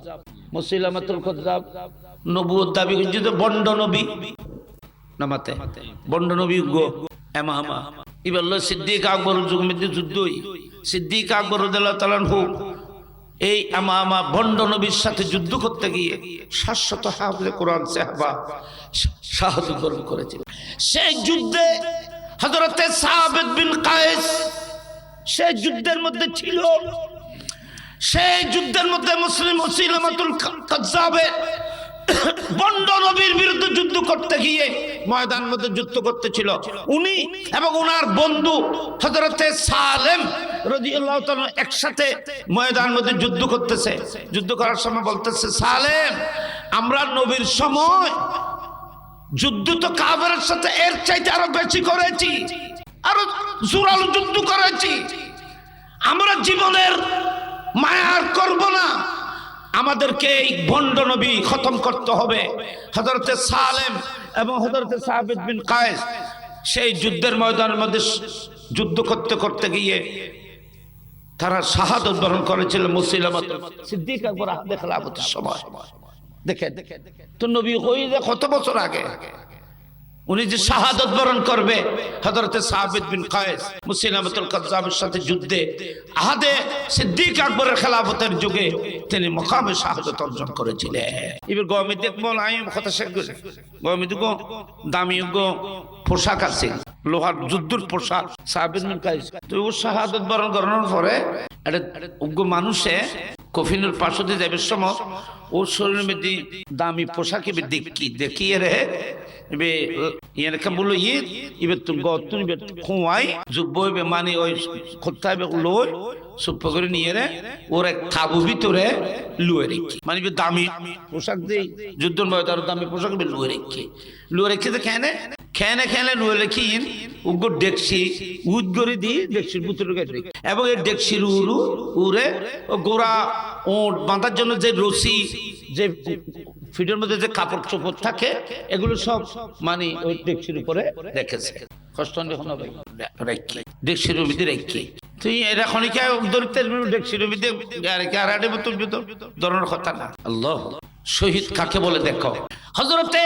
মুসলিমাতুল কাজ্জাব নবুয়ত দাবি করছে যে বন্ড নবী নামাতে, বন্ড নবী গো এমামা ইবাল্লাহ সিদ্দিক আকবর যুগ মধ্যে যুদ্ধই সিদ্দিক আকবর রাদিয়াল্লাহু তাআলা আনহু এই আমামা ভণ্ড নবীর সাথে যুদ্ধ করতে গিয়ে 700 হাফেজে কোরআন সাহাবা শাহাদাত বরণ করেছিল। সেই যুদ্ধে হযরতে সাবিত বিন কায়েস সেই যুদ্ধের মধ্যে ছিল। সেই যুদ্ধের মধ্যে মুসলিম মুসাইলামাতুল কাজ্জাবের ভণ্ড নবীর বিরুদ্ধে যুদ্ধ করতে গিয়ে ময়দান মধ্যে যুদ্ধ করতেছিল উনি এবং ওনার বন্ধু হযরতে সালেম রাদিয়াল্লাহু তাআলা একসাথে ময়দান মধ্যে যুদ্ধ করতেছে। যুদ্ধ করার সময় বলতেছে, সালেম আমরা নবীর সময় যুদ্ধ তো কাফেরের সাথে এর চাইতে আরো বেশি করেছি, আরো জোরালো যুদ্ধ করেছি, আমরা জীবনের মায়া আর করব না, আমাদেরকে এই ভণ্ড নবী খতম করতে হবে। হযরতে সালেম এবং হযরতে সাবিত বিন কায়েস সেই যুদ্ধের ময়দানের মধ্যে যুদ্ধ করতে করতে গিয়ে তারা শাহাদাত বরণ করেছিল মুসাইলামাত সিদ্দিক আকবর আহমদ খেলাফতের সময়। দেখেন তো নবী হয়ে কত বছর আগে উনি যে শাহাদাত বরণ করবে হযরতে সাবিত বিন কায়েস মুসাইলামাতুল কাজ্জাবের সাথে যুদ্ধে আহাদে সিদ্দিক আকবরের খেলাফতের যুগে তিনি মাকামে শাহাদাত অর্জন করেছিলেন। এবার গমিত দেখবল আমি কথা শেষ করে গমিত গো দামি গো পোশাক আছে লোহার যুদ্ধের পোশাক সাবিত বিন কায়েস তো ও শাহাদাত বরণ করানোর পরে একটা উগ্র মানুষে কফিনের পাশে দিয়ে যাবে সময় ওর শরীরের মধ্যে দামি পোশাক এবার দেখিয়ে রে এবে ইয়ানে কে বললো এবার তুমি গতুন এবার খুঁয়াই যুব্ব হইবে মানে ওই খোত্তা হবে লই সুপ্প করে নিয়ে রে ওর এক থাবু ভিতরে লুয়ে রেখে মানে দামি পোশাক দিয়ে যুদ্ধের ময়দার দামি পোশাক লুয়ে রেখে তো খেনে লুয়ে রেখে উগ্র ডেকসি উদ করে দিয়ে ডেকসির ভিতরে রেখে এবং এই ডেকসির উড়ে ও গোড়া ওট বাঁধার জন্য যে রশি যে ফিটের মধ্যে যে কাপড় চোপড় থাকে এগুলো সব মানে ওই ডেকসির উপরে রেখেছে। কষ্ট যখন হবে ডেকসির ভিতরে রেখে তুই এরা খনিকা দরিদ্রের ডেকসির ভিতরে আড়াড়ে ধরনের কথা না। আল্লাহ শহীদ কাকে বলে দেখো, হযরতে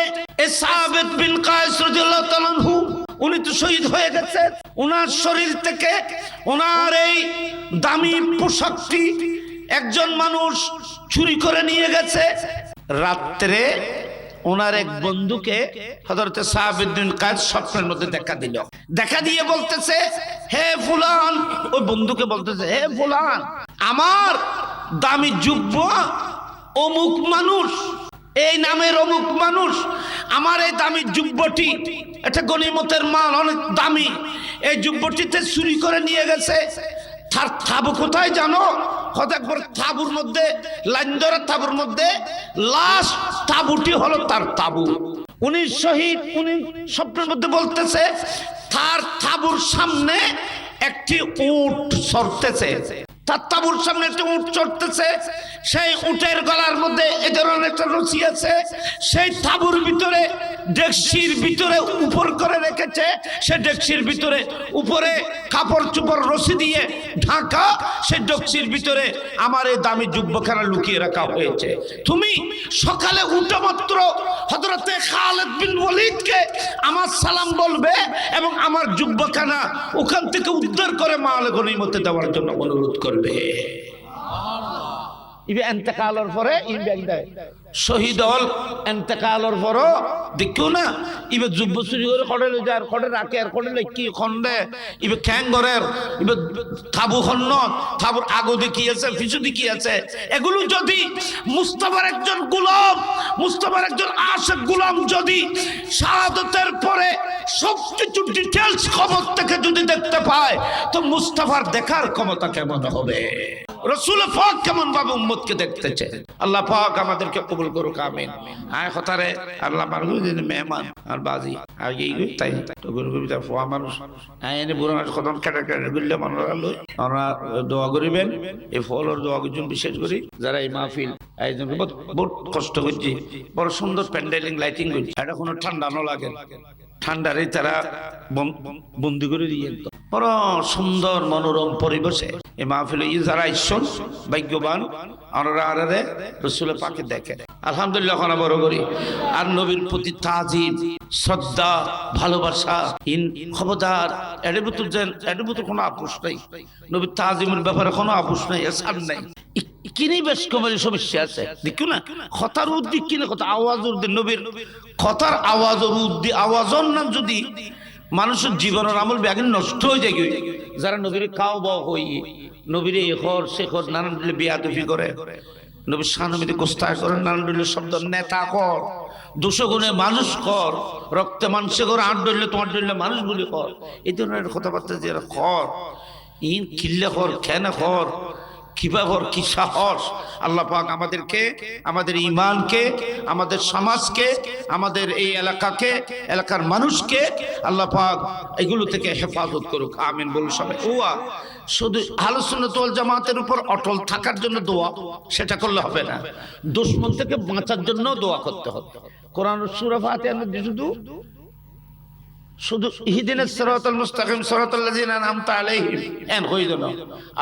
সাবিত বিন কায়েস রাদিয়াল্লাহু তাআলা আনহু উনি তো শহীদ হয়ে গেছে। ওনার শরীর থেকে ওনার এই দামি পোশাকটি একজন মানুষ চুরি করে নিয়ে গেছে। রাত্রে ওনার এক বন্ধুকে হযরতে সাবিত বিন কায়েস স্বপ্নের মধ্যে দেখা দিয়ে বলতেছে, হে ফুলান, ওই বন্ধুকে বলতেছে, হে ফুলান আমার দামি যুব্ব অমুক মানুষ, এই নামের অমুক মানুষ আমার এই দামি যুব্বটি এটা গনিমতের মাল অনেক দামি, এই যুব্বটিতে চুরি করে নিয়ে গেছে। তার তাবু কোথায় জানো? একবার তাবুর মধ্যে লাইন ধরে তাবুর মধ্যে লাস্ট তাবুটি হলো তার তাবু। উনি শহীদ, উনি স্বপ্নের মধ্যে বলতেছে তার তাবুর সামনে একটি উট চড়তেছে, তার তাবুর সামনে একটি উট চড়তেছে, সেই উটের গলার মধ্যে এ ধরনের একটা রশি আছে, সেই তাবুর ভিতরে ডেকসির ভিতরে উপর করে রেখেছে, সে ডেকসির ভিতরে উপরে কাপড় চোপড় রশি দিয়ে ঢাকা, সে ডেকসির ভিতরে আমার এই দামি যুব্বখানা লুকিয়ে রাখা হয়েছে। তুমি সকালে উঠে মাত্র হযরতে খালিদ বিন ওয়ালিদকে আমার সালাম বলবে এবং আমার যুব্বখানা ওখান থেকে উদ্ধার করে মাল গনিমতে দেওয়ার জন্য অনুরোধ করবে। ইবে এন্তেকালের পরে শহীদ হল এন্তেকালের পরও দেখো না ইবে যুব্ব চুরি করে কড়ে লই যায়, কড়ে রাখে আর কড়ে কি খন্ডে ইবে খ্যাং ঘরের ইবে থাবু খন্ন থাবুর আগো দেখি আছে পিছু দেখি আছে। এগুলো যদি মুস্তাফার একজন গোলাম, মুস্তাফার একজন আশিক গোলাম যদি শাহাদাতের পরে সবকিছু ডিটেইলস খবর থেকে যদি দেখতে পায় তো মুস্তাফার দেখার ক্ষমতা কেমন হবে, রাসূল পাক কেমন ভাবে উম্মতকে দেখতেছে। আল্লাহ পাক আমাদেরকে কবুল করুক, আমিন। আয় কথারে আল্লাহ মারগু দিন মেহমান আর বাজি আগে তাই তো গুরুবিতা ফোয়া মানুষ আইনে বুড়ো মানুষ কদম কেটে গুললে মানুষরা লই আমরা দোয়া করিবেন। এই ফলর দোয়া করছেন বিশেষ করে যারা এই মাহফিল আয়োজন বহুত কষ্ট করছি, বড় সুন্দর প্যান্ডেলিং লাইটিং করছি, এটা কোনো ঠান্ডা ন লাগে, ঠান্ডারে তারা বন্দি করে দিয়ে বড় সুন্দর মনোরম পরিবেশে এই মাহফিলে যারা ইসন ভাগ্যবান ওনারা আরে রাসূলের পাকে দেখে আলহামদুলিল্লাহ খানা বড় করি আর নবীর প্রতি তাজিম শ্রদ্ধা ভালোবাসা খবরদার এর ভিতর কোনো আপোষ নাই নবীর তাজিমের ব্যাপারে কোনো আপোষ নাই এসার নাই কিনে বেশ কমের সমস্যা আছে দেখো না কথার উদ্দিক কিনে কথা আওয়াজ উদ্দিক নবীর কথার আওয়াজের নাম যদি মানুষের জীবনের আমল ব্যাগিন নষ্ট হয়ে যায় যারা নবীর খাও বাও হই নবীর এখর শেখর নানান বিয়াদফি করে নবীর শানমিতে গোস্তায় করে নানান শব্দ নেতা কর 200 গুণে মানুষ কর রক্তে মাংসে কর 8 ডলে তোমার ডলে মানুষ বলে কর এই ধরনের কথাবার্তা যারা কর ইন কিল্লে কর খেনা কর কিভাবে কি সাহস আল্লাহ পাক আমাদেরকে আমাদের ঈমানকে আমাদের সমাজকে আমাদের এই এলাকার মানুষকে আল্লাহ পাক এগুলো থেকে হেফাজত করুক আমিন বলুন সবাই ওয়া শুধু আহলে সুন্নাত ওয়াল জামাতের উপর অটল থাকার জন্য দোয়া সেটা করলে হবে না দুশমন থেকে বাঁচার জন্য দোয়া করতে হবে কোরআন সূরা ফাতিহার মধ্যে শুধু ইহদিনাস সিরাতাল মুস্তাকিম সিরাতাল লাযিনা আনআমতা আলাইহিম এন কই দেন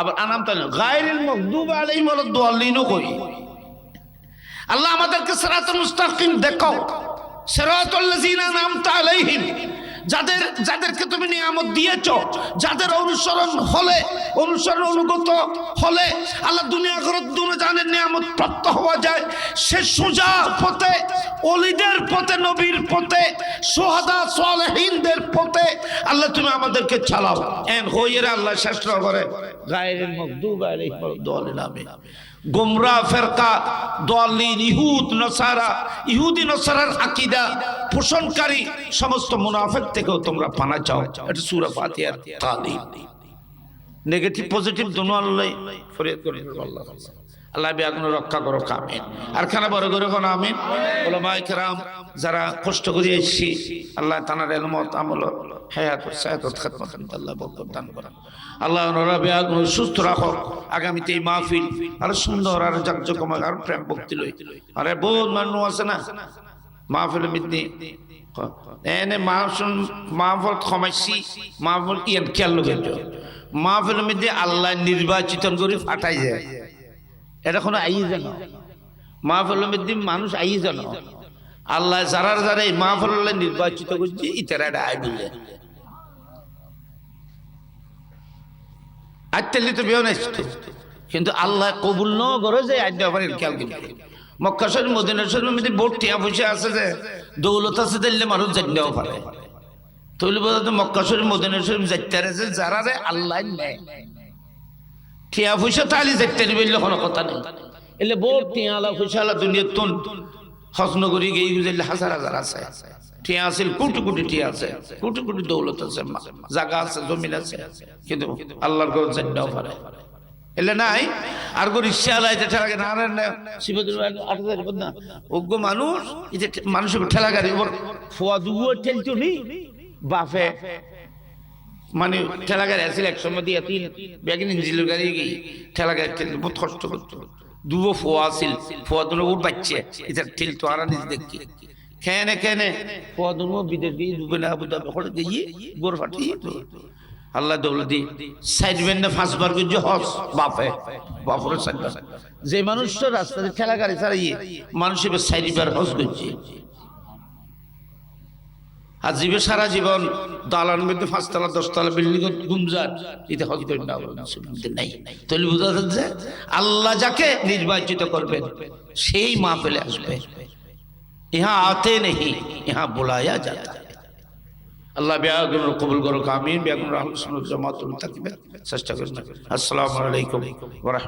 আবার আনআমতা গায়রিল মাগদুবি আলাইহিম ওয়ালাদ দাল্লিন কই আল্লাহ আমাদেরকে সিরাতাল মুস্তাকিম দেখাও সিরাতাল লাযিনা আনআমতা আলাইহিম যাদেরকে তুমি নিয়ামত দিয়েছো যাদের অনুসরণ অনুগত হলে আল্লাহ দুনিয়া আখিরাত দুনো জানের নিয়ামত প্রাপ্ত হওয়া যায় সে সোজা পথে ওলিদের পথে নবীর পথে সুহাদা সালেহিনদের পথে আল্লাহ তুমি আমাদেরকে চালাও এন হইরা আল্লাহ শেষ করে গায়রিল মাগদুবি আলাইহিম ওয়ালাদ দাল্লিন আমিন গোমরা ফেরকা দাল্লিন ইহুদি নসারার আকীদা পোষণকারী সমস্ত মুনাফিক থেকেও তোমরা পানা চাও এটা সূরা ফাতিহার তালিম নেগেটিভ পজিটিভ দুনো আল্লাহ ফরিয়াদ করে আল্লাহ আল্লাহ বিয়াগুন রক্ষা করো আমিন আর খানা বড় করে কোন আমিন উলামায়ে কেরাম যারা কষ্ট করে এসেছি আল্লাহ তাআলার ইলমত আমল হায়াত ও সায়াত খিদমত আল্লাহ বরকত দান করেন আল্লাহ ওনারা বিয়াগুন সুস্থ রাখো আগামীতে এই মাহফিল আর সুন্দর আর জাকজমক আর প্রেম ভক্তি লই আরে বহুত মানুষ আছে না মাহফিল মিদনি এনে মাহফিল খমাইছি মাহফিল ইয়ান খেয়াল লগে মাহফিল মিদনি আল্লাহ নির্বাচিত করে ফাটাই যায় এটা কোনো আইজ না মাহফিল মিদনি মানুষ আইজ না আল্লাহ যারা এই মাহফিল নির্বাচিত করছে ইতারা এটা আই বলে আত্মালি তো বেও নাই কিন্তু আল্লাহ কবুল ন করে যে আজ ব্যাপারে খেয়াল করবে মক্কা শরীফ মদিনা শরীফের মধ্যে বহুত টিয়া পয়সা আছে যে দৌলত আছে দিলে মানুষ জানতেও পারে তৈলি বোঝাতে মক্কা শরীফ মদিনা শরীফ যাইতে আছে যারা রে আল্লাহ নেয় টিয়া পয়সা তাহলে যাইতে বললে কোনো কথা নেই এলে বহুত টিয়া আলা পয়সা আলা দুনিয়ার তুন হজ নগরী গিয়ে বুঝলে হাজার আছে টিয়া আছে কোটি কোটি টিয়া আছে কোটি কোটি দৌলত আছে জায়গা আছে জমিন আছে কিন্তু আল্লাহর ঘর জানতেও পারে এলে নাই আর গো রিকশা লাইতে ঠেলা না না শিবদুর 8000 না ওগো মানুষ এই যে মানুষের ঠেলা গাড়ি ওর ফোয়া দুও ঠেলতো নি বাফে মানে ঠেলা গাড়ি আছে এক সময় দিয়া তিন বেগিন ইঞ্জিনের গাড়ি গই ঠেলা গাড়ি ঠেলতো বহুত কষ্ট করতো দুও ফোয়া আছিল ফোয়া দুনো ওর বাচ্চা এটা ঠেলতো আর নিজ দেখি কেনে ফোয়া দুনো বিদেশ গিয়ে দুবে না বুদা করে গিয়ে গোর ফাটি আল্লাহ দৌলতি সাইডবেন না 5 বার গিয়ে হজ বাপরে সাইডবার যে মানুষটা রাস্তাতে ঠেলা গাড়ি চালাইয়ে মানুষের সাইডবার হজ করছে আর জীবে সারা জীবন দালান মধ্যে 5 তলা 10 তলা বিল্ডিং গুমজার এতে হজ করে না নাই তাহলে বোঝা যাচ্ছে আল্লাহ যাকে নির্বাচিত করবেন সেই মাহফিলে আসবে ইহা আতে नहीं ইহা বুলায়া जाता है আল্লাহ বিয়াগুন কবুল করুক আমিন বিয়াগুন আহলে সুন্নাত জামাতুল মুত্তাকিবিন চেষ্টা করুন আসসালামু আলাইকুম ওয়া রাহমাতুল্লাহ।